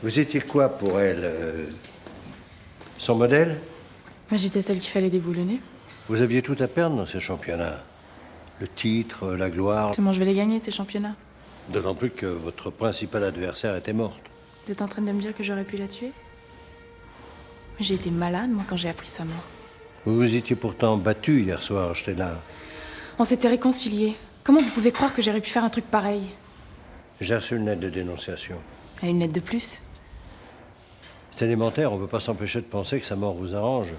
vous étiez quoi pour elle? Son modèle? Moi, j'étais celle qu'il fallait déboulonner. Vous aviez tout à perdre dans ces championnats. Le titre, la gloire. Comment je vais les gagner, ces championnats? D'autant plus que votre principal adversaire était morte. Vous êtes en train de me dire que j'aurais pu la tuer? J'ai été malade, moi, quand j'ai appris sa mort. Vous vous étiez pourtant battu hier soir, j'étais là. On s'était réconciliés. Comment vous pouvez croire que j'aurais pu faire un truc pareil? J'ai reçu une lettre de dénonciation. Et une lettre de plus? C'est élémentaire, on ne peut pas s'empêcher de penser que sa mort vous arrange.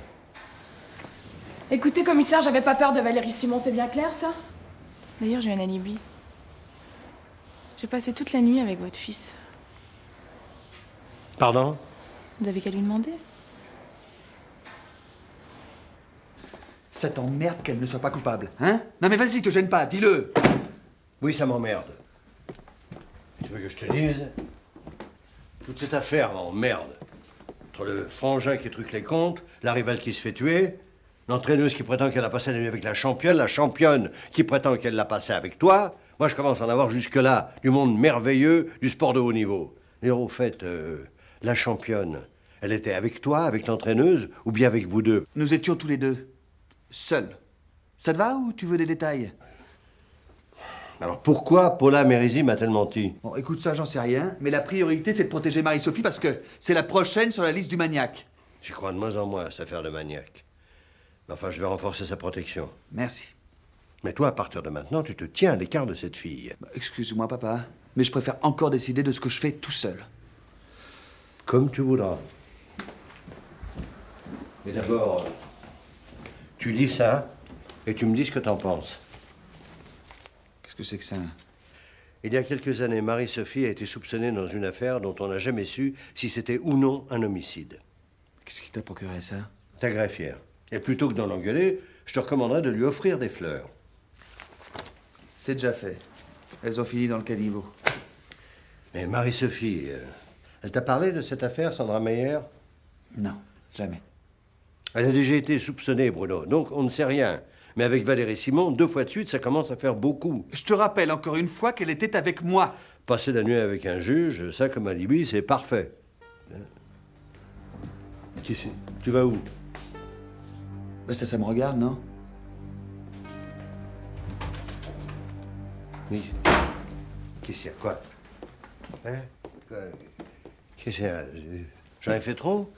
Écoutez, commissaire, j'avais pas peur de Valérie Simon, c'est bien clair, ça? D'ailleurs, j'ai un alibi. J'ai passé toute la nuit avec votre fils. Pardon? Vous avez qu'à lui demander. Ça t'emmerde qu'elle ne soit pas coupable, hein? Non mais vas-y, te gêne pas, dis-le! Oui, ça m'emmerde. Tu veux que je te dise? Toute cette affaire m'emmerde. Entre le frangin qui truque les comptes, la rivale qui se fait tuer, l'entraîneuse qui prétend qu'elle a passé la nuit avec la championne qui prétend qu'elle l'a passé avec toi, moi je commence à en avoir jusque-là du monde merveilleux du sport de haut niveau. Et au fait, la championne, Elle était avec toi, avec l'entraîneuse, ou bien avec vous deux? Nous étions tous les deux. Seuls. Ça te va ou tu veux des détails? Alors pourquoi Paula Mérizi m'a-t-elle menti? Bon, écoute, ça, j'en sais rien. Mais la priorité, c'est de protéger Marie-Sophie parce que c'est la prochaine sur la liste du maniaque. J'y crois de moins en moins à cette affaire de maniaque. Mais enfin, je vais renforcer sa protection. Merci. Mais toi, à partir de maintenant, tu te tiens à l'écart de cette fille. Excuse-moi, papa, mais je préfère encore décider de ce que je fais tout seul. Comme tu voudras. Mais d'abord, tu lis ça et tu me dis ce que t'en penses. Qu'est-ce que c'est que ça? Il y a quelques années, Marie-Sophie a été soupçonnée dans une affaire dont on n'a jamais su si c'était ou non un homicide. Qu'est-ce qui t'a procuré ça? Ta greffière. Et plutôt que d'en engueuler, je te recommanderais de lui offrir des fleurs. C'est déjà fait. Elles ont fini dans le caniveau. Mais Marie-Sophie, elle t'a parlé de cette affaire, Sandra Meyer? Non, jamais. Elle a déjà été soupçonnée, Bruno, donc on ne sait rien. Mais avec Valérie Simon, 2 fois de suite, ça commence à faire beaucoup. Je te rappelle encore une fois qu'elle était avec moi. Passer la nuit avec un juge, ça comme alibi, c'est parfait. Tu vas où? Ben ça me regarde, non? Oui. Qu'est-ce qu'il y a? Quoi? Hein? Qu'est-ce qu'il y a? J'en ai fait trop?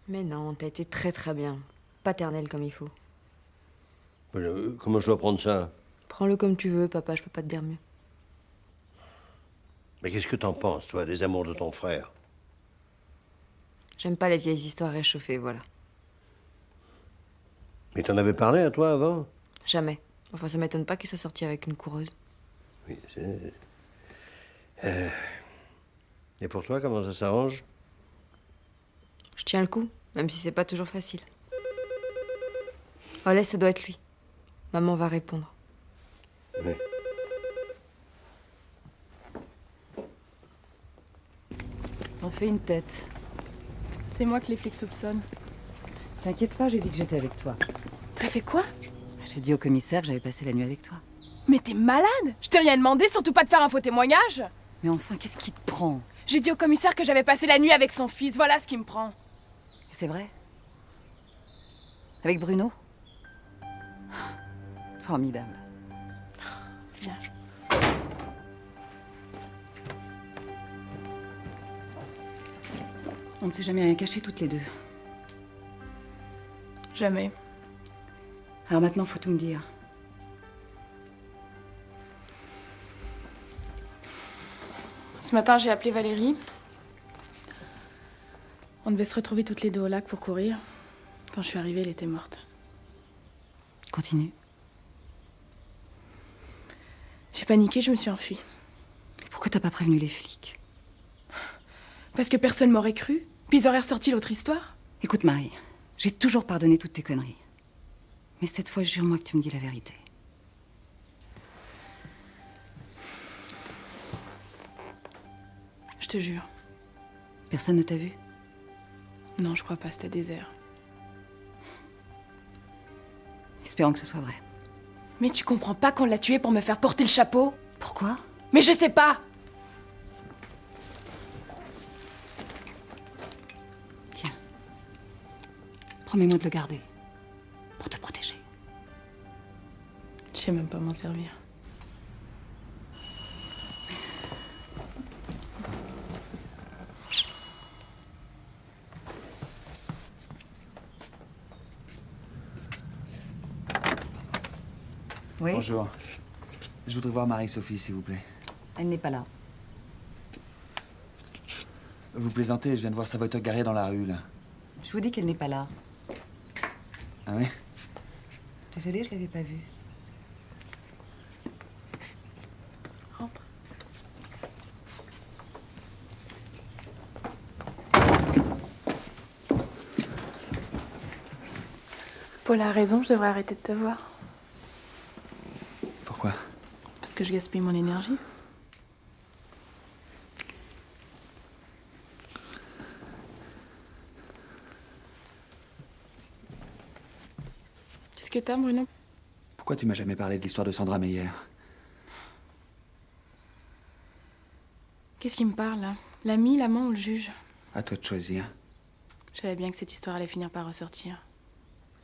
Mais non, t'as été très très bien. Paternel comme il faut. Comment je dois prendre ça? Prends-le comme tu veux, papa, je peux pas te dire mieux. Mais qu'est-ce que t'en penses, toi, des amours de ton frère? J'aime pas les vieilles histoires réchauffées, voilà. Mais t'en avais parlé à toi avant? Jamais. Enfin, ça m'étonne pas qu'il soit sorti avec une coureuse. Oui, c'est... Et pour toi, comment ça s'arrange? Je tiens le coup, même si c'est pas toujours facile. Oh, laisse, ça doit être lui. Maman va répondre. Oui. On fait une tête. C'est moi que les flics soupçonnent. T'inquiète pas, j'ai dit que j'étais avec toi. T'as fait quoi? J'ai dit au commissaire que j'avais passé la nuit avec toi. Mais t'es malade! Je t'ai rien demandé, surtout pas de faire un faux témoignage! Mais enfin, qu'est-ce qui te prend? J'ai dit au commissaire que j'avais passé la nuit avec son fils, voilà ce qui me prend. C'est vrai? Avec Bruno? Formidable. Viens. On ne s'est jamais rien caché toutes les deux. Jamais. Alors maintenant, faut tout me dire. Ce matin, j'ai appelé Valérie. On devait se retrouver toutes les deux au lac pour courir. Quand je suis arrivée, elle était morte. Continue. J'ai paniqué, je me suis enfuie. Mais pourquoi t'as pas prévenu les flics? Parce que personne m'aurait cru. Puis ils auraient ressorti l'autre histoire. Écoute, Marie, j'ai toujours pardonné toutes tes conneries. Mais cette fois, jure-moi que tu me dis la vérité. Je te jure. Personne ne t'a vu? Non, je crois pas, c'était désert. Espérons que ce soit vrai. Mais tu comprends pas qu'on l'a tué pour me faire porter le chapeau? Pourquoi? Mais je sais pas! Tiens. Promets-moi de le garder. Pour te protéger. Je sais même pas m'en servir. Oui? Bonjour. Je voudrais voir Marie-Sophie, s'il vous plaît. Elle n'est pas là. Vous plaisantez, je viens de voir sa voiture garée dans la rue, là. Je vous dis qu'elle n'est pas là. Ah oui? Désolée, je l'avais pas vue. Rentre. Paul a raison, je devrais arrêter de te voir. Pourquoi? Parce que je gaspille mon énergie. Qu'est-ce que t'as, Bruno? Pourquoi tu m'as jamais parlé de l'histoire de Sandra Meyer? Qu'est-ce qui me parle, là? L'ami, l'amant ou le juge? À toi de choisir. Je savais bien que cette histoire allait finir par ressortir.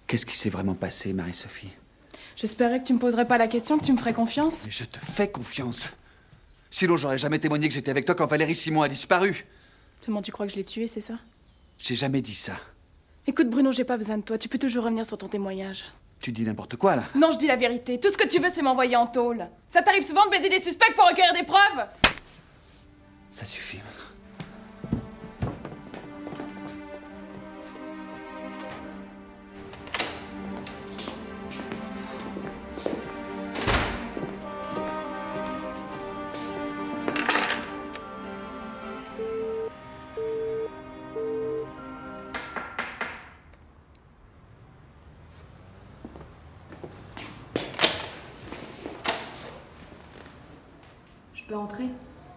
Qu'est-ce qui s'est vraiment passé, Marie-Sophie? J'espérais que tu me poserais pas la question, que tu me ferais confiance. Mais je te fais confiance. Sinon, j'aurais jamais témoigné que j'étais avec toi quand Valérie Simon a disparu. Comment tu crois que je l'ai tué, c'est ça? J'ai jamais dit ça. Écoute, Bruno, j'ai pas besoin de toi. Tu peux toujours revenir sur ton témoignage. Tu dis n'importe quoi, là. Non, je dis la vérité. Tout ce que tu veux, c'est m'envoyer en tôle. Ça t'arrive souvent de baiser des suspects pour recueillir des preuves? Ça suffit. Je peux entrer?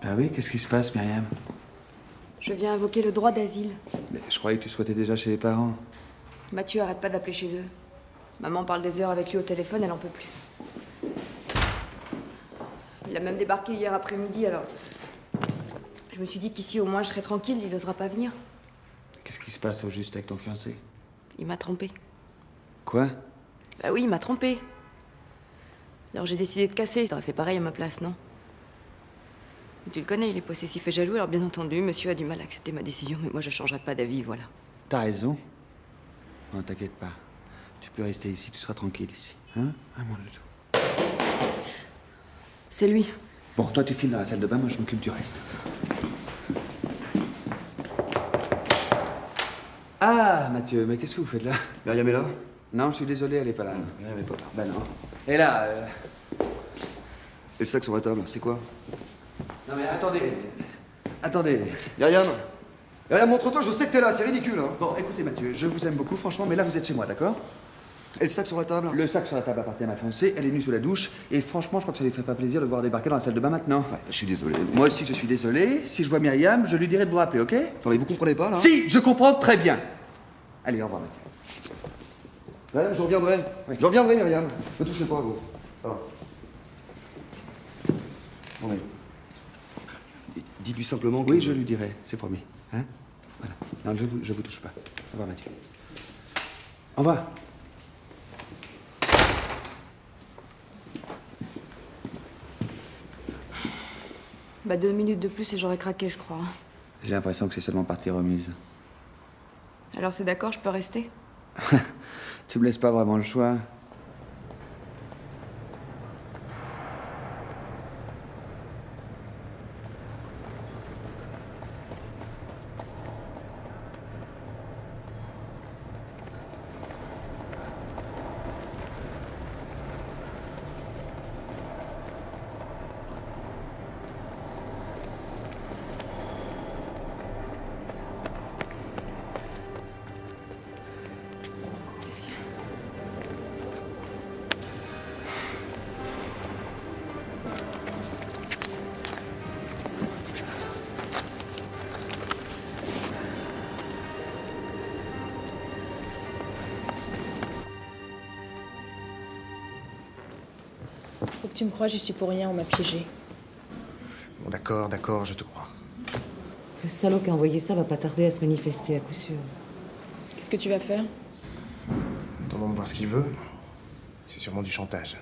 Ah oui, qu'est-ce qui se passe, Myriam? Je viens invoquer le droit d'asile. Mais je croyais que tu souhaitais déjà chez les parents. Mathieu arrête pas d'appeler chez eux. Maman parle des heures avec lui au téléphone, elle en peut plus. Il a même débarqué hier après-midi, alors... Je me suis dit qu'ici, au moins, je serais tranquille, il n'osera pas venir. Qu'est-ce qui se passe au juste avec ton fiancé? Il m'a trompée. Quoi? Bah oui, il m'a trompée. Alors j'ai décidé de casser. T'aurais fait pareil à ma place, non? Tu le connais, il est possessif et jaloux, alors bien entendu, monsieur a du mal à accepter ma décision, mais moi je changerai pas d'avis, voilà. T'as raison. Non, t'inquiète pas. Tu peux rester ici, tu seras tranquille ici. Hein? Moins de tout. C'est lui. Bon, toi tu files dans la salle de bain, moi je m'occupe du reste. Ah, Mathieu, mais qu'est-ce que vous faites là? Myriam est là? Non, je suis désolé, elle est pas là. Myriam est pas là. Ben non. Et là, Et le sac sur la table, c'est quoi? Non mais attendez. Attendez. Myriam! Myriam, montre-toi, je sais que t'es là, c'est ridicule, hein! Bon, écoutez, Mathieu, je vous aime beaucoup, franchement, mais là vous êtes chez moi, d'accord? Et le sac sur la table? Le sac sur la table appartient à ma fiancée, elle est nue sous la douche, et franchement, je crois que ça lui ferait pas plaisir de voir débarquer dans la salle de bain maintenant. Ouais, je suis désolé. Moi aussi, je suis désolé. Si je vois Myriam, je lui dirai de vous rappeler, ok? Attendez, vous comprenez pas, là? Si, je comprends très bien. Allez, au revoir, Mathieu. Myriam, je reviendrai. Oui. Je reviendrai, Myriam. Ne touchez pas, vous. Alors. Attendez. Dites-lui simplement que... Oui, je lui dirai, c'est promis. Hein? Voilà. Non, je vous touche pas. Au revoir, Mathieu. Au revoir. Bah 2 minutes de plus et j'aurais craqué, je crois. J'ai l'impression que c'est seulement partie remise. Alors c'est d'accord, je peux rester? Tu me laisses pas vraiment le choix. Faut que tu me crois, j'y suis pour rien, on m'a piégée. Bon, d'accord, je te crois. Le salaud qui a envoyé ça va pas tarder à se manifester, à coup sûr. Qu'est-ce que tu vas faire? Attendons de voir ce qu'il veut. C'est sûrement du chantage.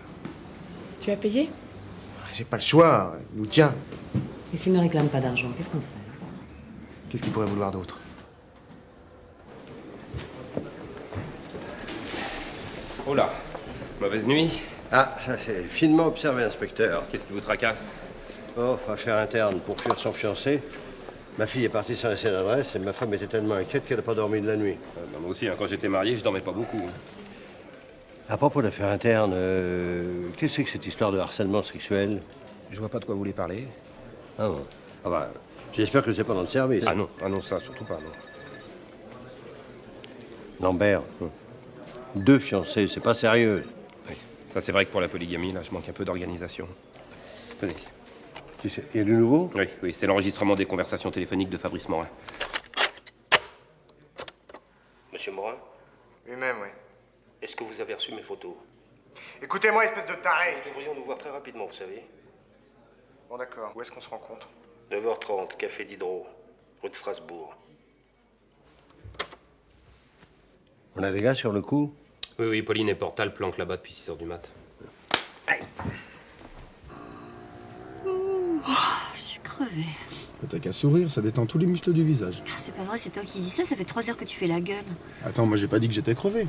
Tu vas payer? J'ai pas le choix, il nous tient. Et s'il ne réclame pas d'argent, qu'est-ce qu'on fait? Qu'est-ce qu'il pourrait vouloir d'autre? Oh là, mauvaise nuit. Ah, ça c'est finement observé, inspecteur. Qu'est-ce qui vous tracasse? Oh, affaire interne pour fuir son fiancé. Ma fille est partie sans laisser l'adresse et ma femme était tellement inquiète qu'elle n'a pas dormi de la nuit. Moi aussi, hein, quand j'étais marié, je dormais pas beaucoup. À propos d'affaires internes, qu'est-ce que c'est que cette histoire de harcèlement sexuel? Je vois pas de quoi vous voulez parler. Ah bon. Ah bah, j'espère que c'est pas dans le service. Ah non, ça, surtout pas, non. Lambert, 2 fiancés, c'est pas sérieux. Oui, ça c'est vrai que pour la polygamie, là, je manque un peu d'organisation. Tenez. Il y a du nouveau? Oui, c'est l'enregistrement des conversations téléphoniques de Fabrice Morin. Monsieur Morin, Lui-même, oui. est-ce que vous avez reçu mes photos? Écoutez-moi, espèce de taré! Nous devrions nous voir très rapidement, vous savez. Bon, d'accord. Où est-ce qu'on se rencontre? 9h30, café Diderot, rue de Strasbourg. On a des gars sur le coup? Oui, oui, Pauline et Portal planquent là-bas depuis 6 h du mat. Je suis crevée. T'as qu'à sourire, ça détend tous les muscles du visage. Ah, c'est pas vrai, c'est toi qui dis ça, ça fait 3 heures que tu fais la gueule. Attends, moi j'ai pas dit que j'étais crevé.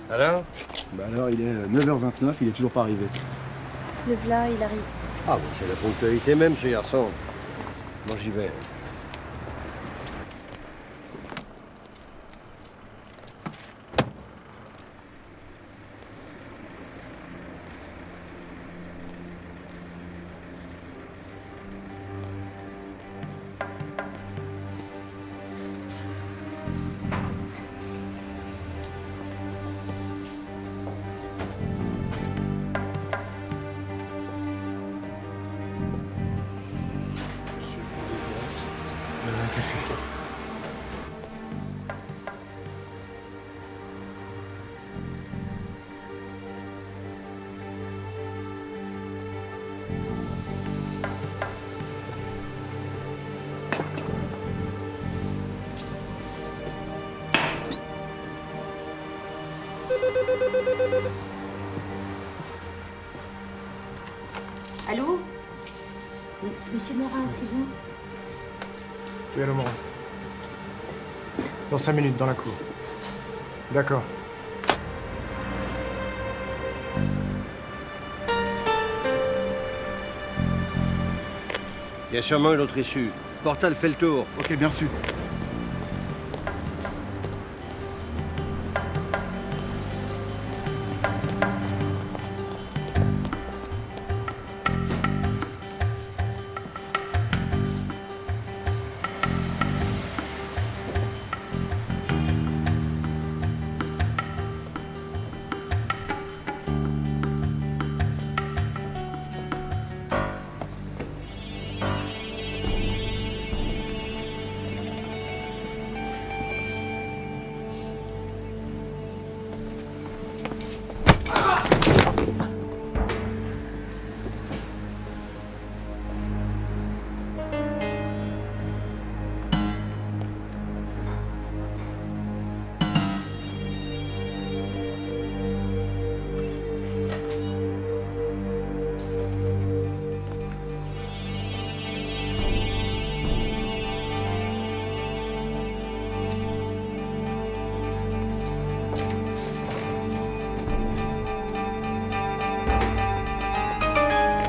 Alors? Bah alors, il est 9h29, il est toujours pas arrivé. Le v'là, il arrive. Ah, bon, c'est la ponctualité même, ce garçon. Moi, j'y vais. Un café. Allô? Monsieur Morin, c'est vous? Oui, allô, Morin. Dans 5 minutes, dans la cour. D'accord. Il y a sûrement une autre issue. Portal fait le tour. Ok, bien reçu.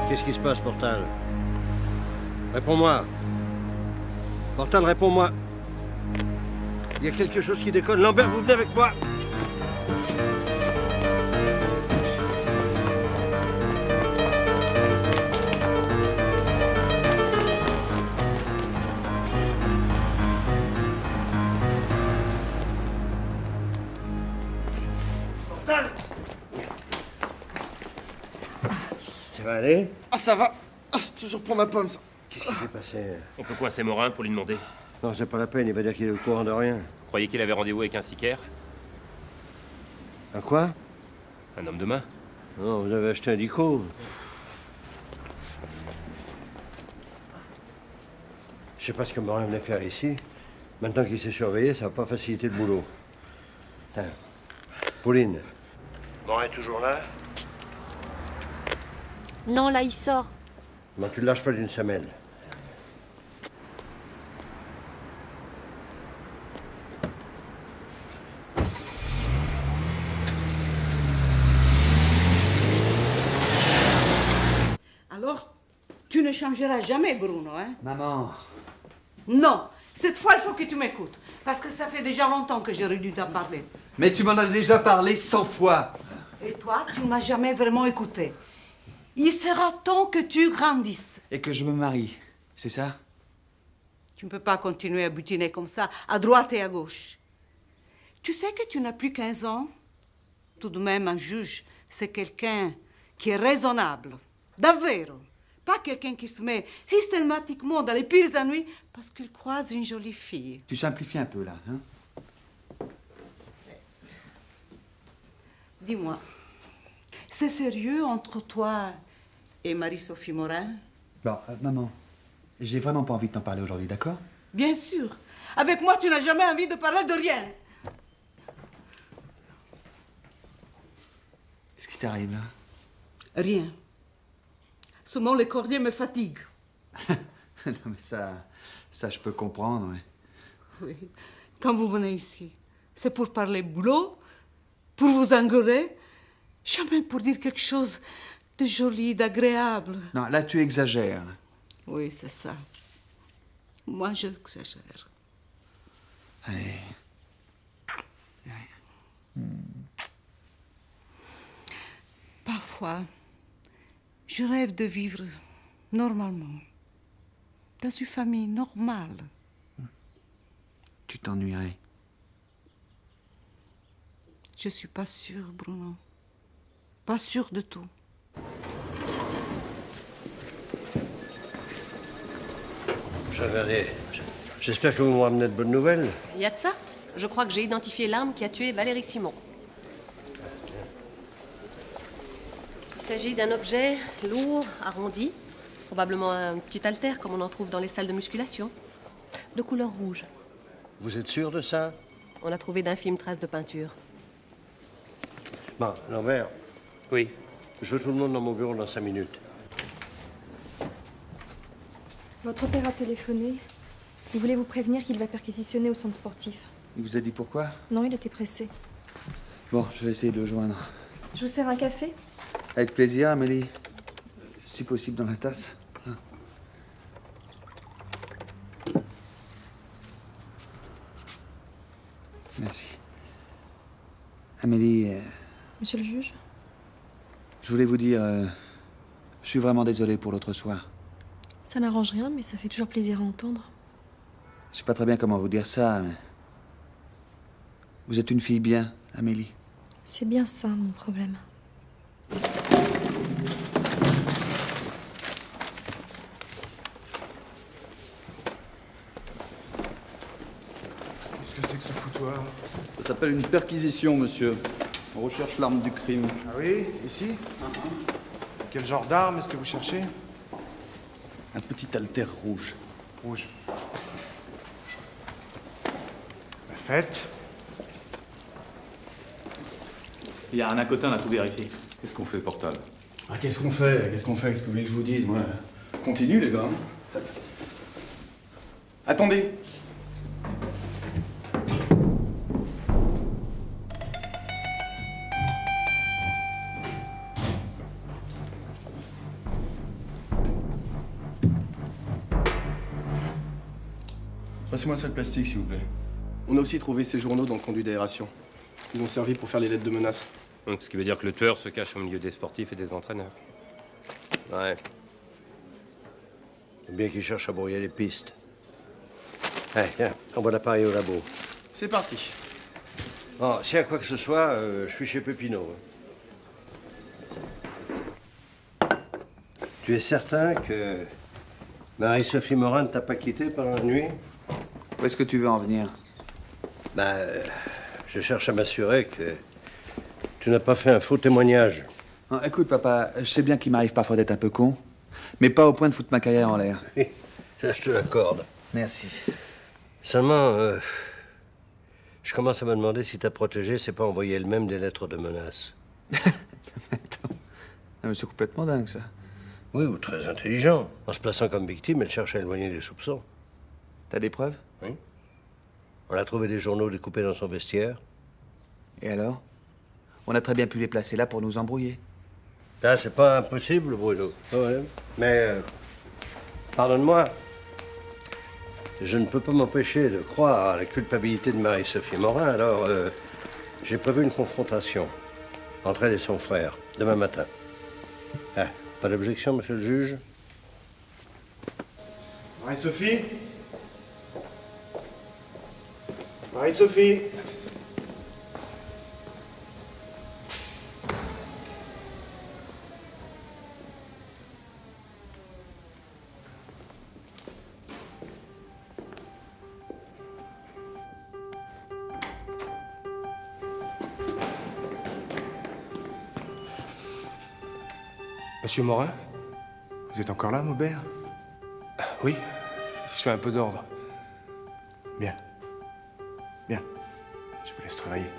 Qu'est-ce qui se passe, Portal? Réponds-moi. Portal, réponds-moi. Il y a quelque chose qui déconne. Lambert, vous venez avec moi. Portal! Ça va aller? Ah, ça va. Ah, toujours pour ma pomme, ça. Qu'est-ce qui s'est passé? On peut coincer Morin pour lui demander. Non, c'est pas la peine, il va dire qu'il est au courant de rien. Vous croyez qu'il avait rendez-vous avec un sicaire? Un quoi? Un homme de main? Non, vous avez acheté un dico. Je sais pas ce que Morin venait faire ici. Maintenant qu'il s'est surveillé, ça va pas faciliter le boulot. Tiens. Pauline. Morin est toujours là? Non, là, il sort. Non, tu le lâches pas d'une semelle. Alors, tu ne changeras jamais, Bruno, hein? Maman. Non, cette fois, il faut que tu m'écoutes. Parce que ça fait déjà longtemps que j'aurais dû t'en parler. Mais tu m'en as déjà parlé 100 fois. Et toi, tu ne m'as jamais vraiment écouté. Il sera temps que tu grandisses. Et que je me marie, c'est ça? Tu ne peux pas continuer à butiner comme ça, à droite et à gauche. Tu sais que tu n'as plus 15 ans? Tout de même, un juge, c'est quelqu'un qui est raisonnable. Davvero. Pas quelqu'un qui se met systématiquement dans les pires ennuis parce qu'il croise une jolie fille. Tu simplifies un peu, là, hein? Dis-moi, C'est sérieux entre toi et Marie-Sophie Morin? Bon, maman, j'ai vraiment pas envie de t'en parler aujourd'hui, d'accord? Bien sûr. Avec moi, tu n'as jamais envie de parler de rien. Qu'est-ce qui t'arrive, là? Rien. Seulement, les cordiers me fatiguent. Non, mais ça, je peux comprendre, ouais. Oui. Quand vous venez ici, c'est pour parler boulot, pour vous engueuler, jamais pour dire quelque chose de joli, d'agréable. Non, là, tu exagères. Là. Oui, c'est ça. Moi, j'exagère. Allez. Parfois, je rêve de vivre normalement, dans une famille normale. Tu t'ennuierais. Je suis pas sûre, Bruno. Pas sûre de tout. J'espère que vous me ramenez de bonnes nouvelles. Il y a de ça. Je crois que j'ai identifié l'arme qui a tué Valérie Simon. Il s'agit d'un objet lourd, arrondi, probablement un petit haltère comme on en trouve dans les salles de musculation, de couleur rouge. Vous êtes sûr de ça? On a trouvé d'infimes traces de peinture. Bon, Lambert. Oui. Je veux tout le monde dans mon bureau dans 5 minutes. Votre père a téléphoné. Il voulait vous prévenir qu'il va perquisitionner au centre sportif. Il vous a dit pourquoi? Non, il était pressé. Bon, je vais essayer de le joindre. Je vous sers un café? Avec plaisir, Amélie. Si possible, dans la tasse. Hein. Merci. Amélie, Monsieur le juge? je voulais vous dire... je suis vraiment désolé pour l'autre soir. Ça n'arrange rien, mais ça fait toujours plaisir à entendre. Je sais pas très bien comment vous dire ça, mais... Vous êtes une fille bien, Amélie. C'est bien ça, mon problème. Qu'est-ce que c'est que ce foutoir? Ça s'appelle une perquisition, monsieur. On recherche l'arme du crime. Ah oui? Ici? Quel genre d'arme est-ce que vous cherchez? Un petit haltère rouge. Rouge. Faites. Il y a un à côté, on a tout vérifié. Qu'est-ce qu'on fait, Portal? Ah, qu'est-ce qu'on fait? Qu'est-ce que vous voulez que je vous dise, moi? Continue, les gars. Attendez. Passez-moi ça le plastique, s'il vous plaît. On a aussi trouvé ces journaux dans le conduit d'aération. Ils ont servi pour faire les lettres de menace. Ce qui veut dire que le tueur se cache au milieu des sportifs et des entraîneurs. Ouais. C'est bien qu'ils cherchent à brouiller les pistes. Allez, tiens, envoie l'appareil au labo. C'est parti. Bon, s'il y a quoi que ce soit, je suis chez Pépinot. Tu es certain que Marie-Sophie Morin ne t'a pas quitté pendant la nuit? Où est-ce que tu veux en venir? Je cherche à m'assurer que tu n'as pas fait un faux témoignage. Non, écoute, papa, je sais bien qu'il m'arrive parfois d'être un peu con, mais pas au point de foutre ma carrière en l'air. Ça, je te l'accorde. Merci. Seulement, je commence à me demander si ta protégée s'est pas envoyé elle-même des lettres de menace. Attends. Ah, mais c'est complètement dingue, ça. Oui, ou très intelligent. En se plaçant comme victime, elle cherche à éloigner les soupçons. T'as des preuves? Oui. On a trouvé des journaux découpés dans son vestiaire. Et alors? On a très bien pu les placer là pour nous embrouiller. Ben, c'est pas impossible, Bruno. Ouais. Mais, pardonne-moi, je ne peux pas m'empêcher de croire à la culpabilité de Marie-Sophie Morin, alors j'ai prévu une confrontation entre elle et son frère, demain matin. Ah, pas d'objection, monsieur le juge? Marie-Sophie? Marie-Sophie? Monsieur Morin? Vous êtes encore là, Maubert? Oui, je fais un peu d'ordre. Bien. Bien. Je vous laisse travailler.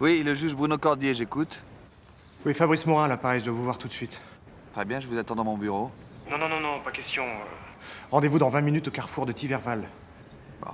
Oui, le juge Bruno Cordier, j'écoute. Oui, Fabrice Morin, à l'appareil, je dois vous voir tout de suite. Très bien, je vous attends dans mon bureau. Non, pas question. Rendez-vous dans 20 minutes au carrefour de Tiverval. Bon.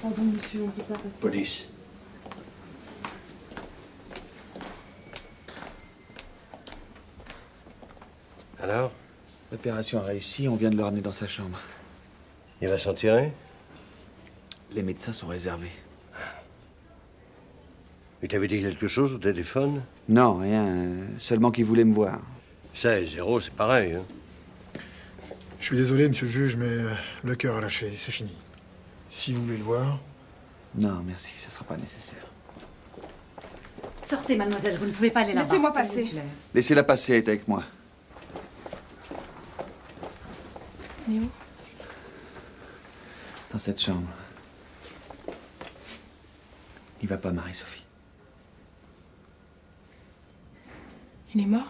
Pardon, monsieur, on ne peut pas passer. Police. Alors? L'opération a réussi, on vient de le ramener dans sa chambre. Il va s'en tirer? Les médecins sont réservés. Il t'avait dit quelque chose au téléphone? Non, rien. Seulement qu'il voulait me voir. Ça et zéro, c'est pareil. Hein. Je suis désolé, monsieur le juge, mais le cœur a lâché. C'est fini. Si vous voulez le voir... Non, merci, ça sera pas nécessaire. Sortez, mademoiselle, vous ne pouvez pas aller là-bas. Laissez-moi s'il passer. vous plaît. Laissez-la passer, elle est avec moi. Mais où? Dans cette chambre. Il va pas, Marie-Sophie. Il est mort?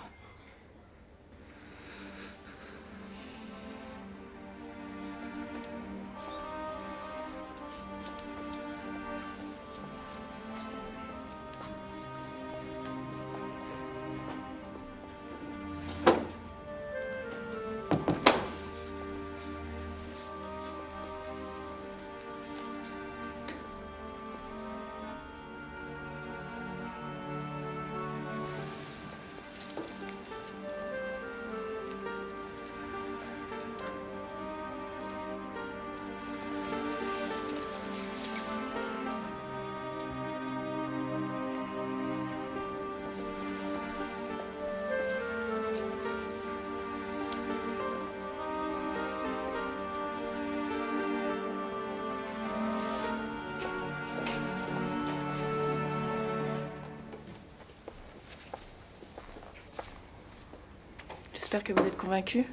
J'espère que vous êtes convaincus.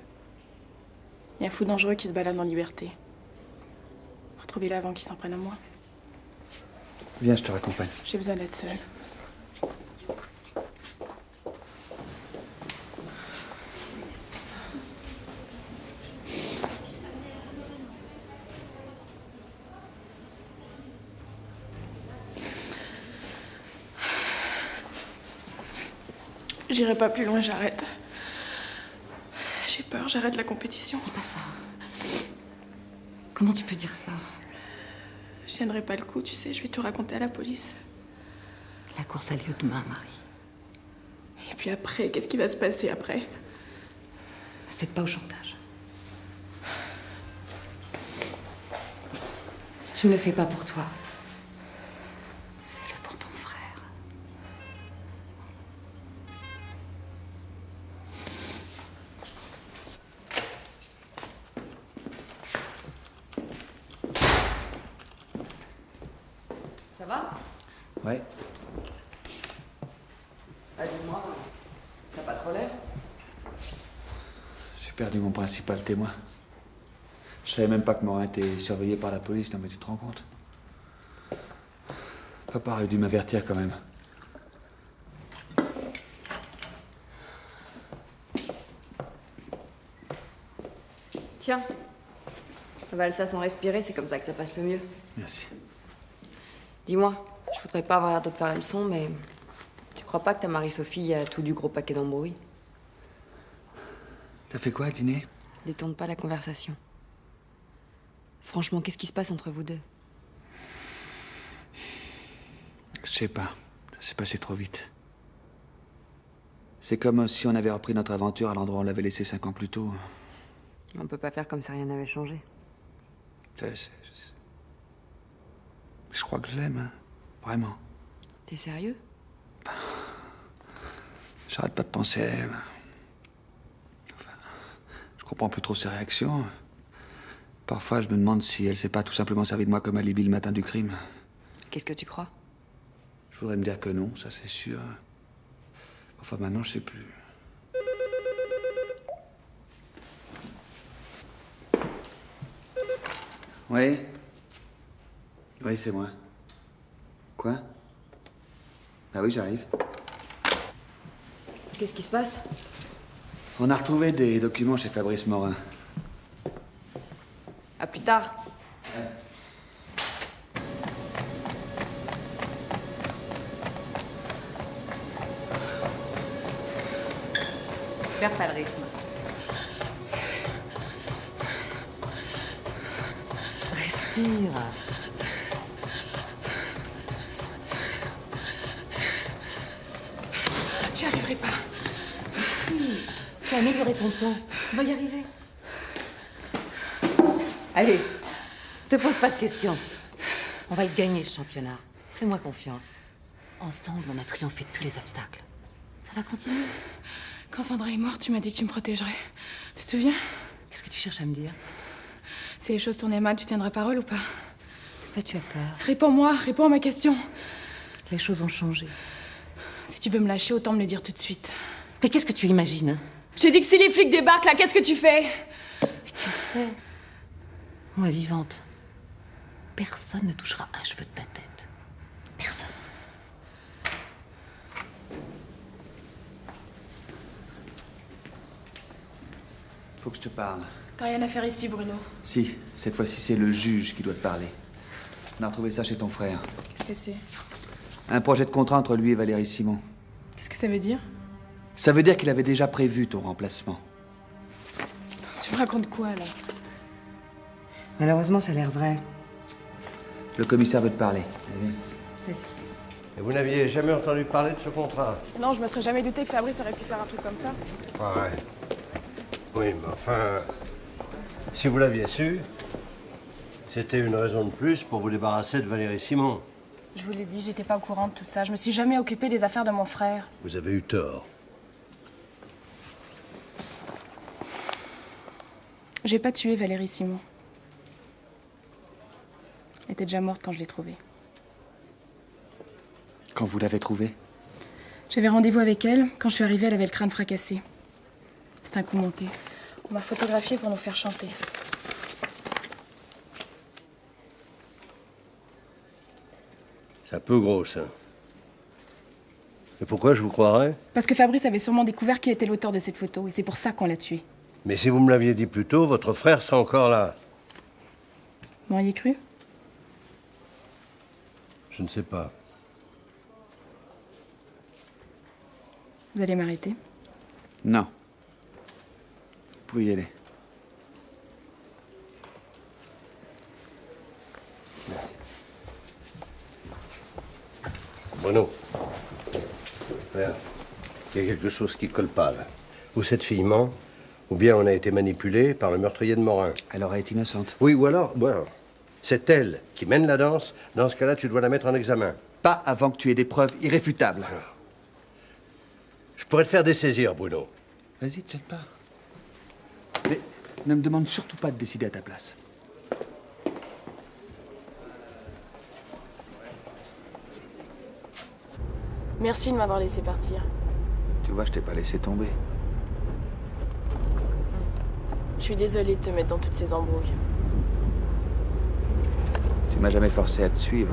Il y a un fou dangereux qui se balade en liberté. Retrouvez-le avant qu'il s'en prenne à moi. Viens, je te raccompagne. J'ai besoin d'être seule. J'irai pas plus loin, j'arrête. J'ai peur, j'arrête la compétition. Dis pas ça. Comment tu peux dire ça? Je tiendrai pas le coup, tu sais, je vais tout raconter à la police. La course a lieu demain, Marie. Et puis après, qu'est-ce qui va se passer après? C'est pas au chantage. Si tu ne le fais pas pour toi, fais-le pour ton frère. Ça va? Ouais. Ah, dis-moi, t'as pas trop l'air? J'ai perdu mon principal témoin. Je savais même pas que Morin était surveillé par la police, non mais tu te rends compte? Papa aurait dû m'avertir quand même. Tiens, avale ça sans respirer, c'est comme ça que ça passe le mieux. Merci. Dis-moi, je voudrais pas avoir l'air de te faire la leçon, mais tu crois pas que ta Marie-Sophie a tout du gros paquet d'embrouilles? T'as fait quoi à dîner? Détourne pas la conversation. Franchement, qu'est-ce qui se passe entre vous deux? Je sais pas. Ça s'est passé trop vite. C'est comme si on avait repris notre aventure à l'endroit où on l'avait laissé 5 ans plus tôt. On peut pas faire comme si rien n'avait changé. Je crois que je l'aime, hein. Vraiment. T'es sérieux? J'arrête pas de penser à elle. Enfin, je comprends plus trop ses réactions. Parfois, je me demande si elle s'est pas tout simplement servie de moi comme alibi le matin du crime. Qu'est-ce que tu crois? Je voudrais me dire que non, ça c'est sûr. Enfin, maintenant, je sais plus. Oui? Oui, c'est moi. Quoi? Ah oui, j'arrive. Qu'est-ce qui se passe? On a retrouvé des documents chez Fabrice Morin. À plus tard. Perds pas le rythme. Respire. J'y arriverai pas. Si, tu as amélioré ton temps. Tu vas y arriver. Allez, te pose pas de questions. On va le gagner, ce championnat. Fais-moi confiance. Ensemble, on a triomphé de tous les obstacles. Ça va continuer. Quand Sandra est morte, tu m'as dit que tu me protégerais. Tu te souviens? Qu'est-ce que tu cherches à me dire? Si les choses tournaient mal, tu tiendrais parole ou pas? De quoi tu as peur? Réponds-moi, réponds à ma question. Les choses ont changé. Si tu veux me lâcher, autant me le dire tout de suite. Mais qu'est-ce que tu imagines? J'ai dit que si les flics débarquent là, qu'est-ce que tu fais? Mais tu le sais. Moi, vivante, personne ne touchera un cheveu de ta tête. Personne. Faut que je te parle. T'as rien à faire ici, Bruno. Si, cette fois-ci, c'est le juge qui doit te parler. On a retrouvé ça chez ton frère. Qu'est-ce que c'est? Un projet de contrat entre lui et Valérie Simon. Qu'est-ce que ça veut dire? Ça veut dire qu'il avait déjà prévu ton remplacement. Tu me racontes quoi, là? Malheureusement, ça a l'air vrai. Le commissaire veut te parler. Vas-y. Et vous n'aviez jamais entendu parler de ce contrat? Non, je me serais jamais douté que Fabrice aurait pu faire un truc comme ça. Ouais. Oui, mais enfin, si vous l'aviez su, c'était une raison de plus pour vous débarrasser de Valérie Simon. Je vous l'ai dit, j'étais pas au courant de tout ça. Je me suis jamais occupée des affaires de mon frère. Vous avez eu tort. J'ai pas tué Valérie Simon. Elle était déjà morte quand je l'ai trouvée. Quand vous l'avez trouvée? J'avais rendez-vous avec elle. Quand je suis arrivée, elle avait le crâne fracassé. C'est un coup monté. On m'a photographiée pour nous faire chanter. C'est un peu gros, ça. Et pourquoi je vous croirais? Parce que Fabrice avait sûrement découvert qui était l'auteur de cette photo, et c'est pour ça qu'on l'a tué. Mais si vous me l'aviez dit plus tôt, votre frère serait encore là. Vous m'auriez cru? Je ne sais pas. Vous allez m'arrêter? Non. Vous pouvez y aller. Merci. Bruno. Regarde. Il y a quelque chose qui colle pas, là. Ou cette fille ment, ou bien on a été manipulé par le meurtrier de Morin. Elle aurait été innocente. Oui, ou alors, c'est elle qui mène la danse. Dans ce cas-là, tu dois la mettre en examen. Pas avant que tu aies des preuves irréfutables. Je pourrais te faire dessaisir, Bruno. Vas-y, te jette pas. Mais ne me demande surtout pas de décider à ta place. Merci de m'avoir laissé partir. Tu vois, je t'ai pas laissé tomber. Je suis désolée de te mettre dans toutes ces embrouilles. Tu m'as jamais forcé à te suivre.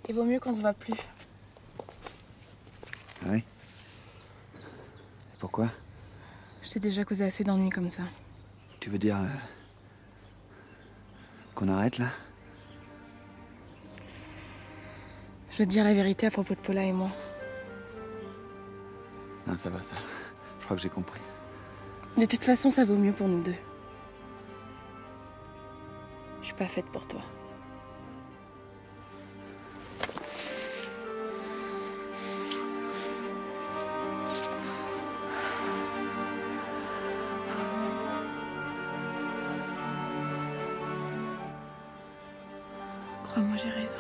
Il vaut mieux qu'on se voit plus. Ah oui? Pourquoi? Je t'ai déjà causé assez d'ennuis comme ça. Tu veux dire... qu'on arrête, là? Je veux te dire la vérité à propos de Paula et moi. Non, ça va, ça. Je crois que j'ai compris. De toute façon, ça vaut mieux pour nous deux. Je suis pas faite pour toi. Crois-moi, j'ai raison.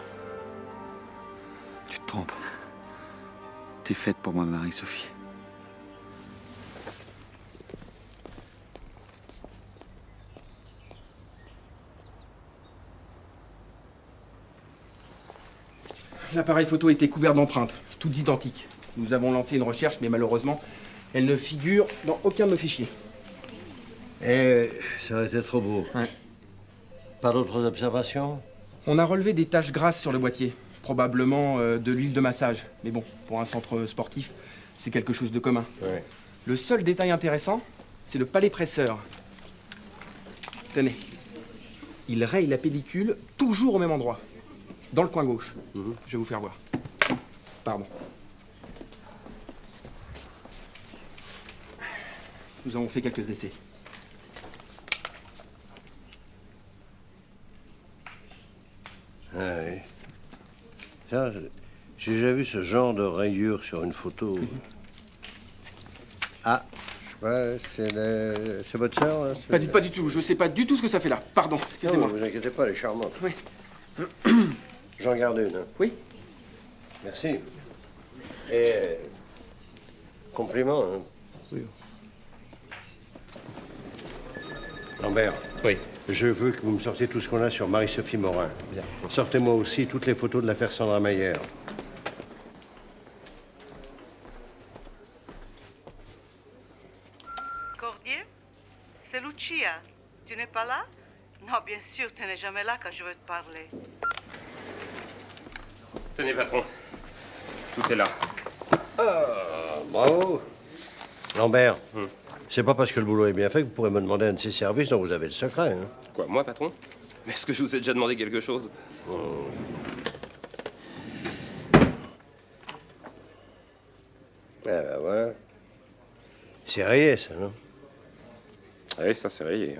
Tu te trompes. T'es faite pour moi, Marie-Sophie. L'appareil photo était couvert d'empreintes, toutes identiques. Nous avons lancé une recherche, mais malheureusement, elle ne figure dans aucun de nos fichiers. Et ça aurait été trop beau. Ouais. Pas d'autres observations? On a relevé des taches grasses sur le boîtier, probablement de l'huile de massage. Mais bon, pour un centre sportif, c'est quelque chose de commun. Ouais. Le seul détail intéressant, c'est le palais presseur. Tenez. Il raye la pellicule toujours au même endroit, dans le coin gauche. Je vais vous faire voir. Pardon. Nous avons fait quelques essais. Ah oui. Ça, j'ai déjà vu ce genre de rayure sur une photo. Ah, je sais pas, c'est votre sœur, hein, Pas du tout, je sais pas du tout ce que ça fait là. Pardon, excusez-moi. Non, vous inquiétez pas, elle est charmante. Oui. J'en garde une. Hein. Oui. Merci. Et compliment. Hein. Oui. Lambert. Oui. Je veux que vous me sortiez tout ce qu'on a sur Marie-Sophie Morin. Bien. Sortez-moi aussi toutes les photos de l'affaire Sandra Mayer. Cordier, c'est Lucia. Tu n'es pas là? Non, bien sûr, tu n'es jamais là quand je veux te parler. Tenez, patron. Tout est là. Ah, bravo. Lambert, c'est pas parce que le boulot est bien fait que vous pourrez me demander un de ces services dont vous avez le secret. Hein. Quoi, moi, patron? Mais est-ce que je vous ai déjà demandé quelque chose? Eh ben voilà. C'est rayé, ça, non? Oui, ça, c'est rayé.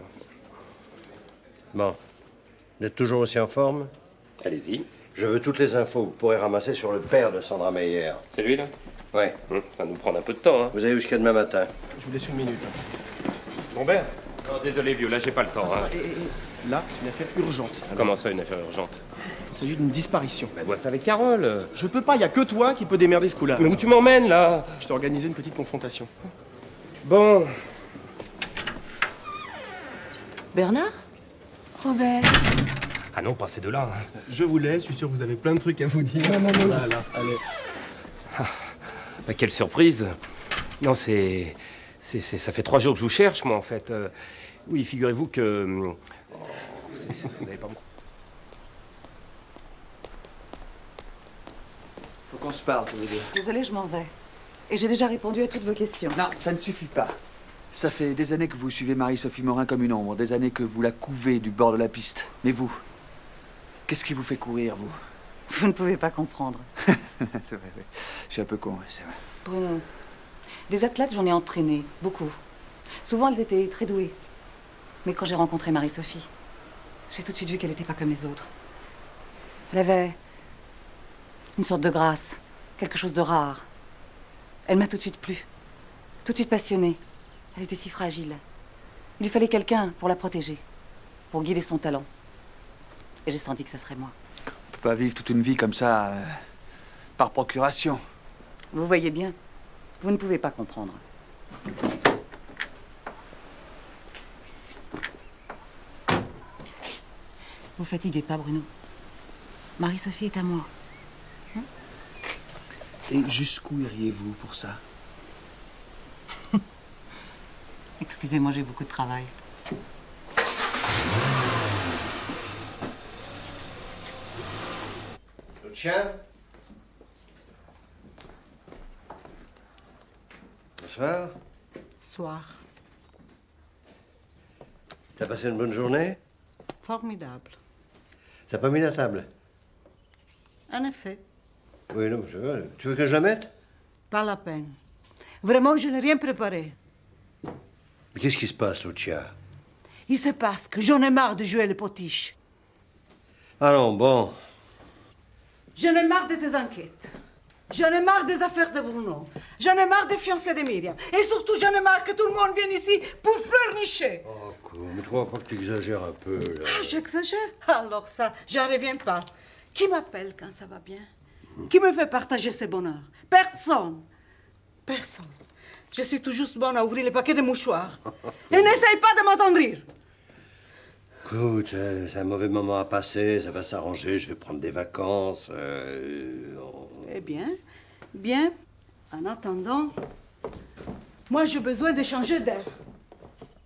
Bon. Vous êtes toujours aussi en forme? Allez-y. Je veux toutes les infos que vous pourrez ramasser sur le père de Sandra Mayer. C'est lui, là? Ouais. Ça va nous prendre un peu de temps, hein. Vous avez jusqu'à demain matin. Je vous laisse une minute. Lambert? Non, désolé, vieux, là, j'ai pas le temps. Hein. Là, c'est une affaire urgente. Comment ça, une affaire urgente? Il s'agit d'une disparition. Ben, vois ça avec Carole. Je peux pas, il y a que toi qui peux démerder ce coup-là. Mais où tu m'emmènes, là? Je t'ai organisé une petite confrontation. Bon. Bernard? Robert. Ah non, pas ces deux-là. Hein. Je vous laisse, je suis sûr que vous avez plein de trucs à vous dire. Non. Là, allez. Bah, quelle surprise. Non, ça fait 3 jours que je vous cherche, moi, en fait. Oui, figurez-vous que... vous n'avez pas beaucoup... Faut qu'on se parle, tous les deux. Désolée, je m'en vais. Et j'ai déjà répondu à toutes vos questions. Non, ça ne suffit pas. Ça fait des années que vous suivez Marie-Sophie Morin comme une ombre, des années que vous la couvez du bord de la piste. Mais vous, qu'est-ce qui vous fait courir, vous? Vous ne pouvez pas comprendre. C'est vrai, oui. Je suis un peu con, oui, c'est vrai. Bruno, des athlètes, j'en ai entraîné, beaucoup. Souvent, elles étaient très douées. Mais quand j'ai rencontré Marie-Sophie, j'ai tout de suite vu qu'elle n'était pas comme les autres. Elle avait une sorte de grâce, quelque chose de rare. Elle m'a tout de suite plu, tout de suite passionnée. Elle était si fragile. Il lui fallait quelqu'un pour la protéger, pour guider son talent. Et j'ai senti que ça serait moi. On peut pas vivre toute une vie comme ça, par procuration. Vous voyez bien, vous ne pouvez pas comprendre. Vous fatiguez pas, Bruno. Marie-Sophie est à moi. Et jusqu'où iriez-vous pour ça? Excusez-moi, j'ai beaucoup de travail. Lucia? Bonsoir. Soir. T'as passé une bonne journée? Formidable. T'as pas mis la table? En effet. Oui, non, je veux. Tu veux que je la mette? Pas la peine. Vraiment, je n'ai rien préparé. Mais qu'est-ce qui se passe, Lucia? Il se passe que j'en ai marre de jouer le potiche. Allons, bon. J'en ai marre de tes enquêtes. J'en ai marre des affaires de Bruno. J'en ai marre des fiancés de Myriam. Et surtout, j'en ai marre que tout le monde vienne ici pour pleurnicher. Oh, cool. Mais tu crois pas que tu exagères un peu, là? Ah, j'exagère? Alors ça, j'en reviens pas. Qui m'appelle quand ça va bien? Qui me fait partager ses bonheurs? Personne. Personne. Je suis tout juste bonne à ouvrir les paquets de mouchoirs. Et n'essaye pas de m'attendrir. Écoute, c'est un mauvais moment à passer, ça va s'arranger, je vais prendre des vacances. Eh bien, bien. En attendant, moi j'ai besoin de changer d'air.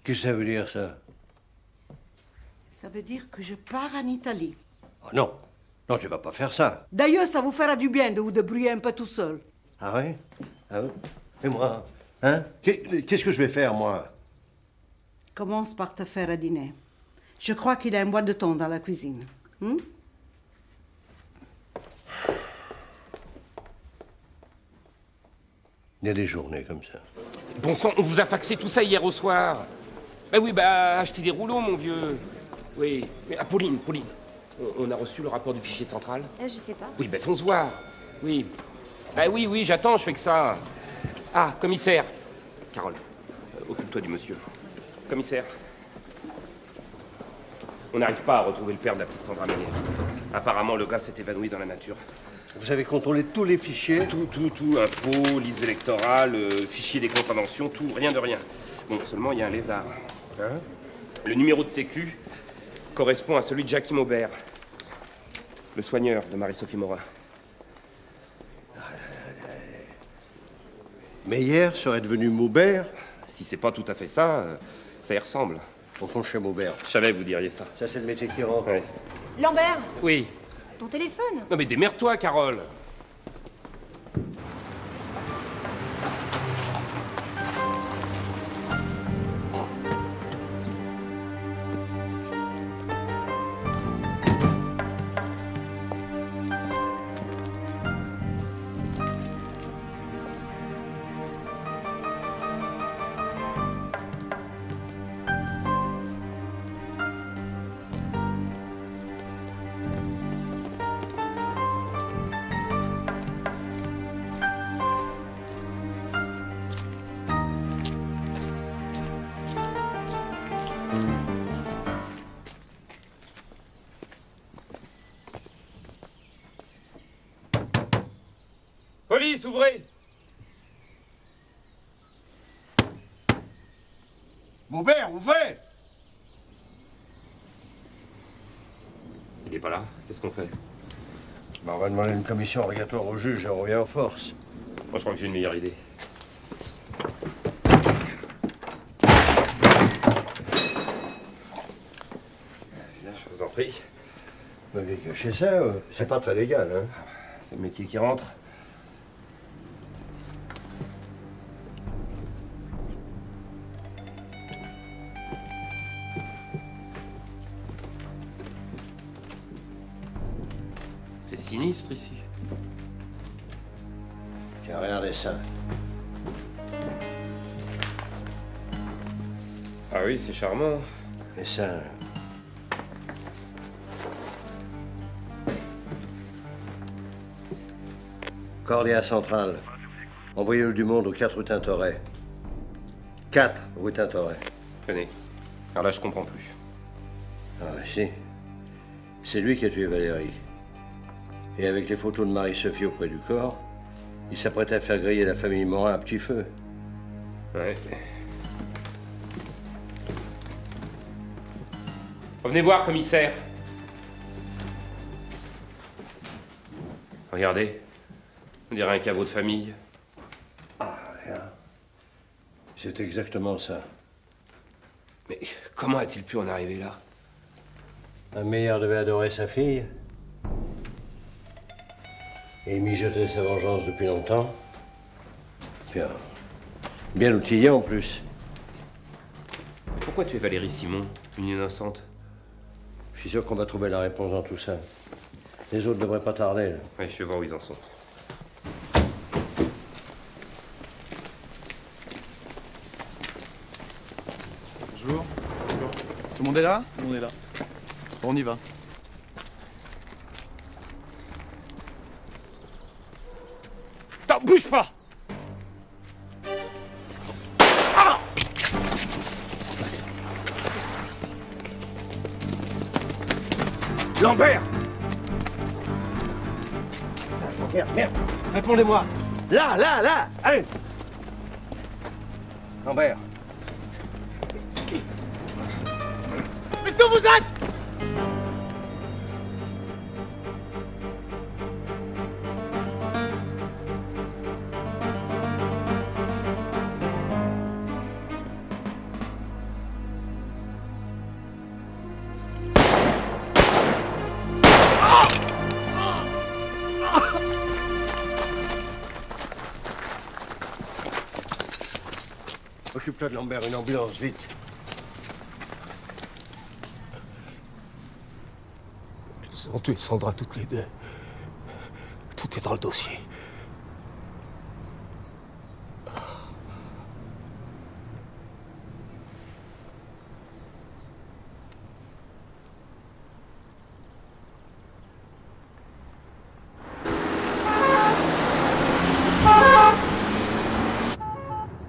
Qu'est-ce que ça veut dire, ça? Ça veut dire que je pars en Italie. Oh non, non, tu vas pas faire ça. D'ailleurs, ça vous fera du bien de vous débrouiller un peu tout seul. Ah oui? Ah oui? Et moi? Hein? Qu'est-ce que je vais faire, moi? Commence par te faire à dîner. Je crois qu'il y a une boîte de thon dans la cuisine. Il y a des journées comme ça. Bon sang, on vous a faxé tout ça hier au soir. Ben oui, achetez des rouleaux, mon vieux. Oui. Mais, Pauline. On a reçu le rapport du fichier central? Je sais pas. Oui, ben fonce voir. Oui. Ben oui, j'attends, je fais que ça. Ah, commissaire. Carole, occupe-toi du monsieur. Commissaire. On n'arrive pas à retrouver le père de la petite Sandra Ménière. Apparemment, le gars s'est évanoui dans la nature. Vous avez contrôlé tous les fichiers? Tout. Impôts, liste électorale, fichier des contraventions, tout, rien de rien. Bon, seulement, il y a un lézard. Hein? Le numéro de sécu correspond à celui de Jackie Maubert, le soigneur de Marie-Sophie Morin. Meyer serait devenu Maubert? Si c'est pas tout à fait ça, ça y ressemble. Au fond, chez Maubert. Je savais que vous diriez ça. Ça, c'est le métier qui rentre. Ouais. Lambert, Oui. ton téléphone. Non mais démerde-toi, Carole. Police, ouvrez! Maubert, ouvrez! Il est pas là? Qu'est-ce qu'on fait? On va demander une commission rogatoire au juge et on revient en force. Moi, je crois que j'ai une meilleure idée. Je vous en prie. Vous m'avez caché ça, c'est pas très légal, hein? C'est le métier qui rentre. C'est sinistre ici. Tiens, regardez ça. Ah oui, c'est charmant. Et ça... Cordia Centrale. Envoyez-le du monde aux 4 rue Tintoret. 4 rue Tintoret. Tenez. Alors là, je comprends plus. Ah, si. C'est lui qui a tué Valérie. Et avec les photos de Marie-Sophie auprès du corps, il s'apprêtait à faire griller la famille Morin à petit feu. Ouais. Revenez voir, commissaire. Regardez. On dirait un caveau de famille. Ah, rien. C'est exactement ça. Mais comment a-t-il pu en arriver là? Un meilleur devait adorer sa fille. Et mijoter sa vengeance depuis longtemps. Bien outillé en plus. Pourquoi tu es Valérie Simon, une innocente? Je suis sûr qu'on va trouver la réponse dans tout ça. Les autres devraient pas tarder. Là. Ouais, je vais voir où ils en sont. Bonjour. Tout le monde est là? Tout le monde est là. Bon, on y va. Attends, bouge pas! Lambert! Merde! Répondez-moi! Là! Allez! Lambert! Mais où vous êtes? Occupe-toi de Lambert, une ambulance, vite. Ils ont tué Sandra toutes les deux. Tout est dans le dossier.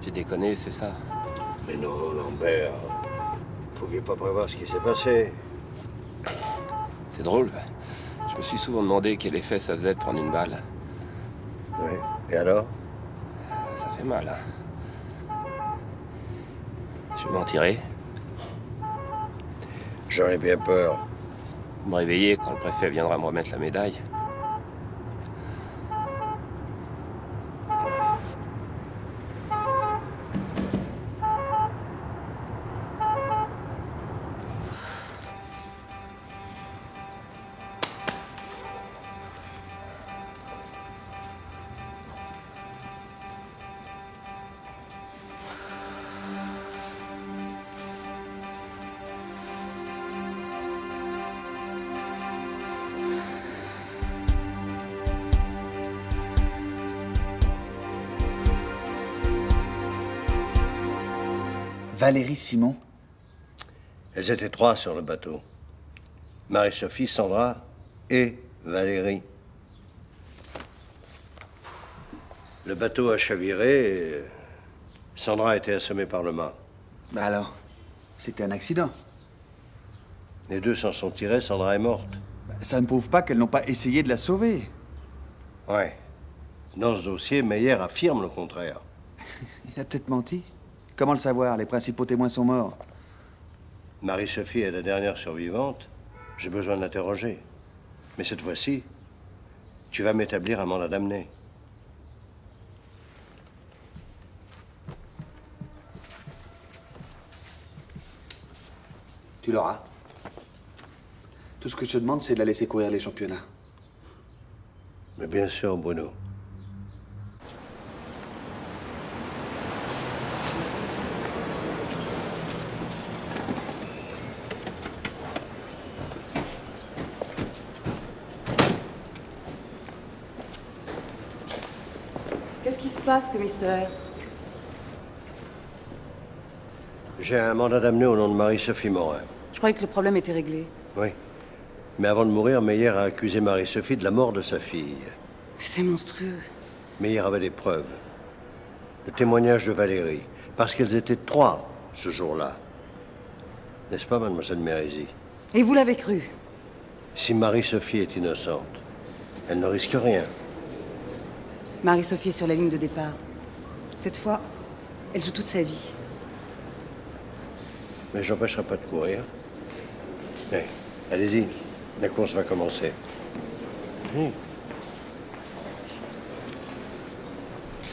J'ai déconné, c'est ça. Mais non, Lambert. Vous pouviez pas prévoir ce qui s'est passé. C'est drôle. Je me suis souvent demandé quel effet ça faisait de prendre une balle. Oui. Et alors? Ça fait mal. Hein. Je vais m'en tirer. J'en ai bien peur. Me réveiller quand le préfet viendra me remettre la médaille. Valérie Simon? Elles étaient trois sur le bateau. Marie-Sophie, Sandra et Valérie. Le bateau a chaviré et Sandra a été assommée par le mât. Bah alors, c'était un accident. Les deux s'en sont tirés, Sandra est morte. Bah, ça ne prouve pas qu'elles n'ont pas essayé de la sauver. Ouais. Dans ce dossier, Meyer affirme le contraire. Il a peut-être menti. Comment le savoir? Les principaux témoins sont morts. Marie-Sophie est la dernière survivante. J'ai besoin de l'interroger. Mais cette fois-ci, tu vas m'établir un mandat d'amener. Tu l'auras. Tout ce que je te demande, c'est de la laisser courir les championnats. Mais bien sûr, Bruno. Qu'est-ce qui se passe, commissaire? J'ai un mandat d'amener au nom de Marie-Sophie Morin. Je croyais que le problème était réglé. Oui. Mais avant de mourir, Meyer a accusé Marie-Sophie de la mort de sa fille. C'est monstrueux. Meyer avait des preuves. Le témoignage de Valérie. Parce qu'elles étaient trois ce jour-là. N'est-ce pas, mademoiselle Mérézy? Et vous l'avez cru? Si Marie-Sophie est innocente, elle ne risque rien. Marie-Sophie est sur la ligne de départ. Cette fois, elle joue toute sa vie. Mais j'empêcherai pas de courir. Mais, allez-y. La course va commencer.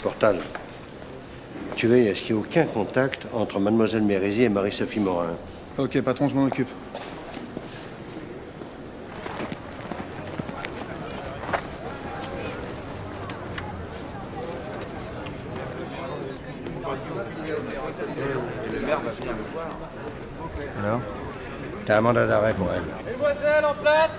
Portal, tu veilles à ce qu'il n'y ait aucun contact entre Mademoiselle Mérésie et Marie-Sophie Morin. Ok, patron, je m'en occupe. Alors? T'as un mandat d'arrêt pour elle. Mesdemoiselles, en place!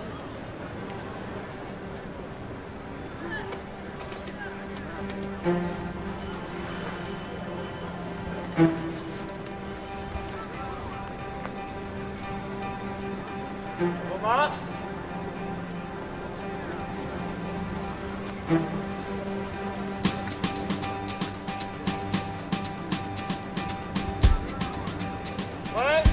Romain? Ouais.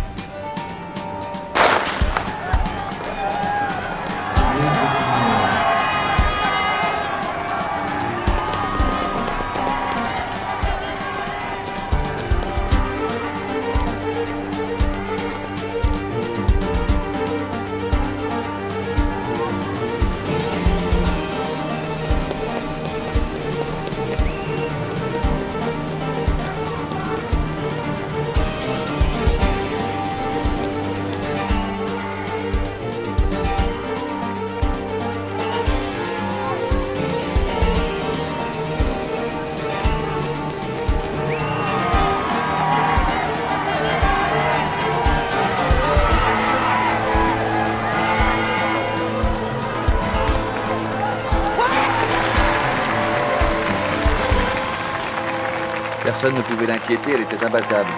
Personne ne pouvait l'inquiéter, elle était imbattable.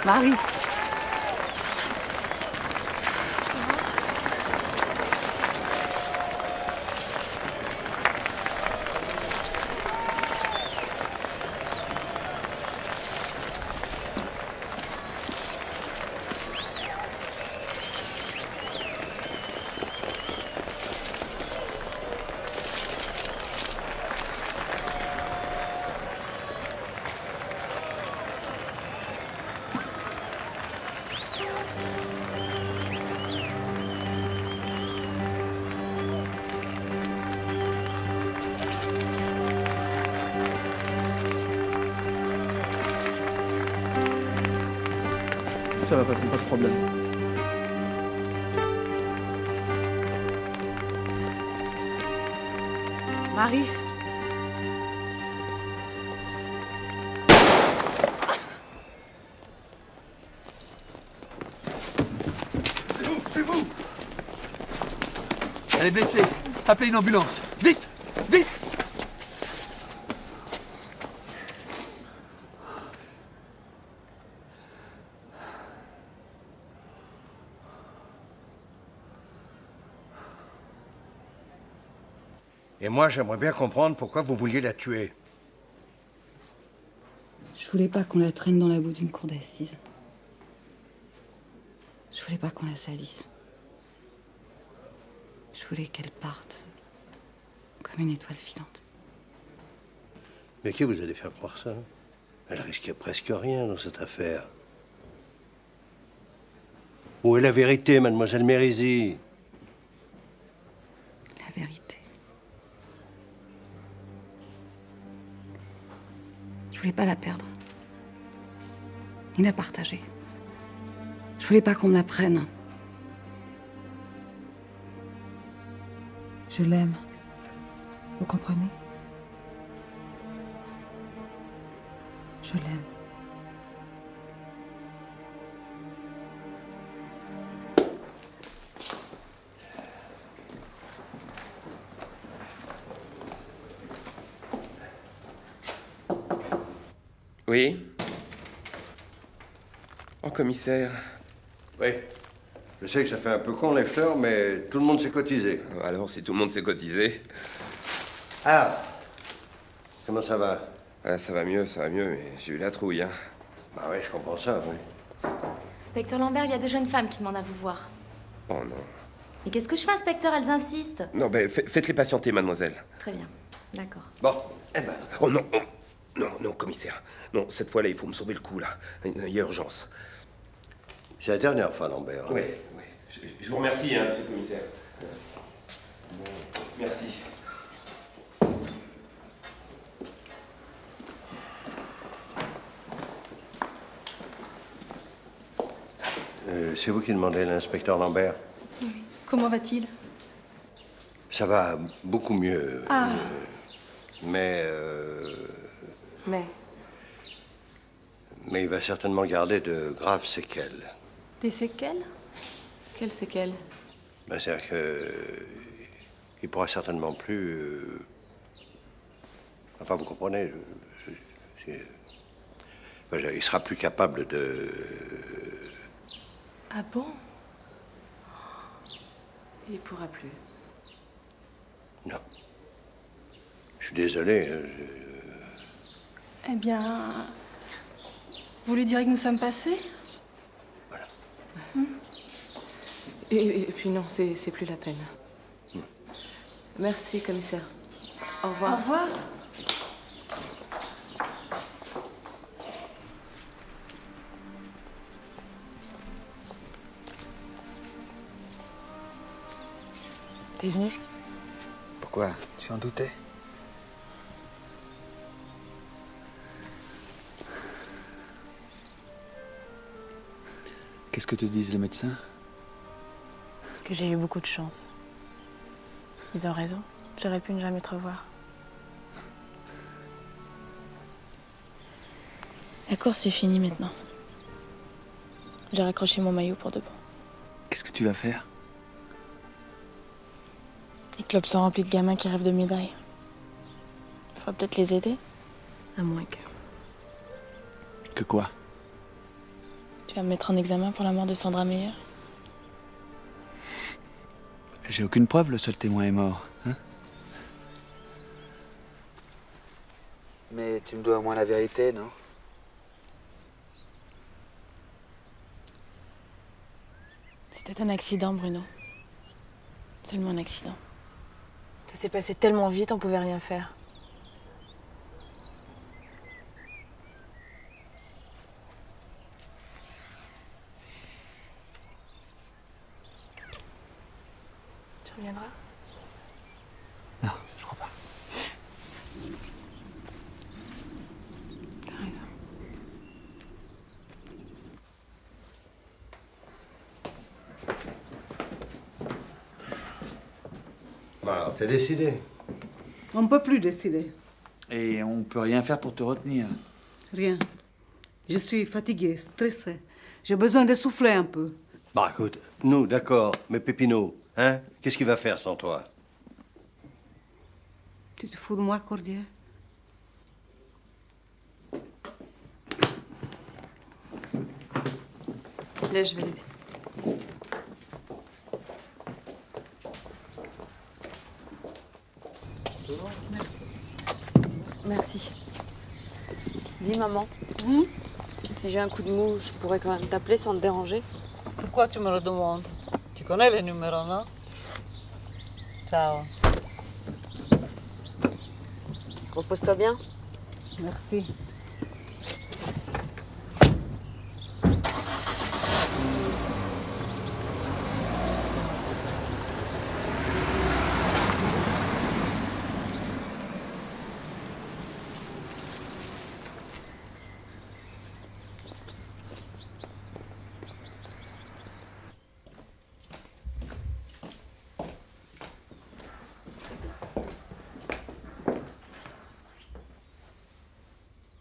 Marie. Ça va, patron, pas de problème. Marie. C'est vous! Elle est blessée. Appelez une ambulance. Vite! Vite! Et moi, j'aimerais bien comprendre pourquoi vous vouliez la tuer. Je voulais pas qu'on la traîne dans la boue d'une cour d'assises. Je voulais pas qu'on la salisse. Je voulais qu'elle parte comme une étoile filante. Mais qui vous allez faire croire ça? Elle risquait presque rien dans cette affaire. Où est la vérité, mademoiselle Mérésie? La vérité. Je voulais pas la perdre. Ni la partager. Je voulais pas qu'on me la prenne. Je l'aime. Vous comprenez? Je l'aime. Oui? Oh, commissaire. Oui. Je sais que ça fait un peu con, les fleurs, mais tout le monde s'est cotisé. Alors, si tout le monde s'est cotisé... Ah! Comment ça va? Ça va mieux, mais j'ai eu la trouille, hein. Bah oui, je comprends ça, oui. Inspecteur Lambert, il y a 2 jeunes femmes qui demandent à vous voir. Oh non. Mais qu'est-ce que je fais, inspecteur? Elles insistent. Non, ben, faites-les patienter, mademoiselle. Très bien. D'accord. Bon, eh ben... Oh non, oh. Non, commissaire. Non, cette fois-là, il faut me sauver le coup, là. Il y a urgence. C'est la dernière fois, Lambert. Oui. Je vous remercie, hein, monsieur le commissaire. Merci. C'est vous qui demandez l'inspecteur Lambert? Comment va-t-il? Ça va beaucoup mieux. Ah. Mais il va certainement garder de graves séquelles. Des séquelles? Quelles séquelles? C'est-à-dire que il pourra certainement plus. Enfin, vous comprenez. Il sera plus capable de. Ah bon? Il pourra plus. Non. Je suis désolé. Eh bien, vous lui direz que nous sommes passés? Et puis non, c'est plus la peine. Merci, commissaire. Au revoir. Au revoir. T'es venu? Pourquoi? Tu en doutais? Qu'est-ce que te disent les médecins? Que j'ai eu beaucoup de chance. Ils ont raison. J'aurais pu ne jamais te revoir. La course est finie maintenant. J'ai raccroché mon maillot pour de bon. Qu'est-ce que tu vas faire? Les clubs sont remplis de gamins qui rêvent de médailles. Faudra peut-être les aider. À moins que... Que quoi? Tu vas me mettre en examen pour la mort de Sandra Meyer. J'ai aucune preuve, le seul témoin est mort. Hein? Mais tu me dois au moins la vérité, non? C'était un accident, Bruno. Seulement un accident. Ça s'est passé tellement vite, on pouvait rien faire. Tu reviendras? Non, je crois pas. T'as raison. Alors, t'es décidé? On ne peut plus décider. Et on peut rien faire pour te retenir. Rien. Je suis fatiguée, stressée. J'ai besoin de souffler un peu. Bah écoute, nous, d'accord, mais Pépino, hein? Qu'est-ce qu'il va faire sans toi? Tu te fous de moi, Cordier? Là, je vais l'aider. Merci. Dis, maman. Si j'ai un coup de mou, je pourrais quand même t'appeler sans te déranger. Pourquoi tu me le demandes? Tu connais le numéro, non? Ciao. Repose-toi bien. Merci.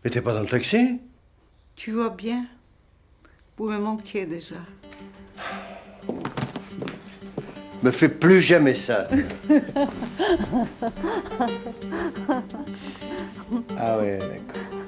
Mais t'es pas dans le taxi? Tu vois bien? Vous me manquiez déjà. Me fais plus jamais ça. Ah ouais, d'accord.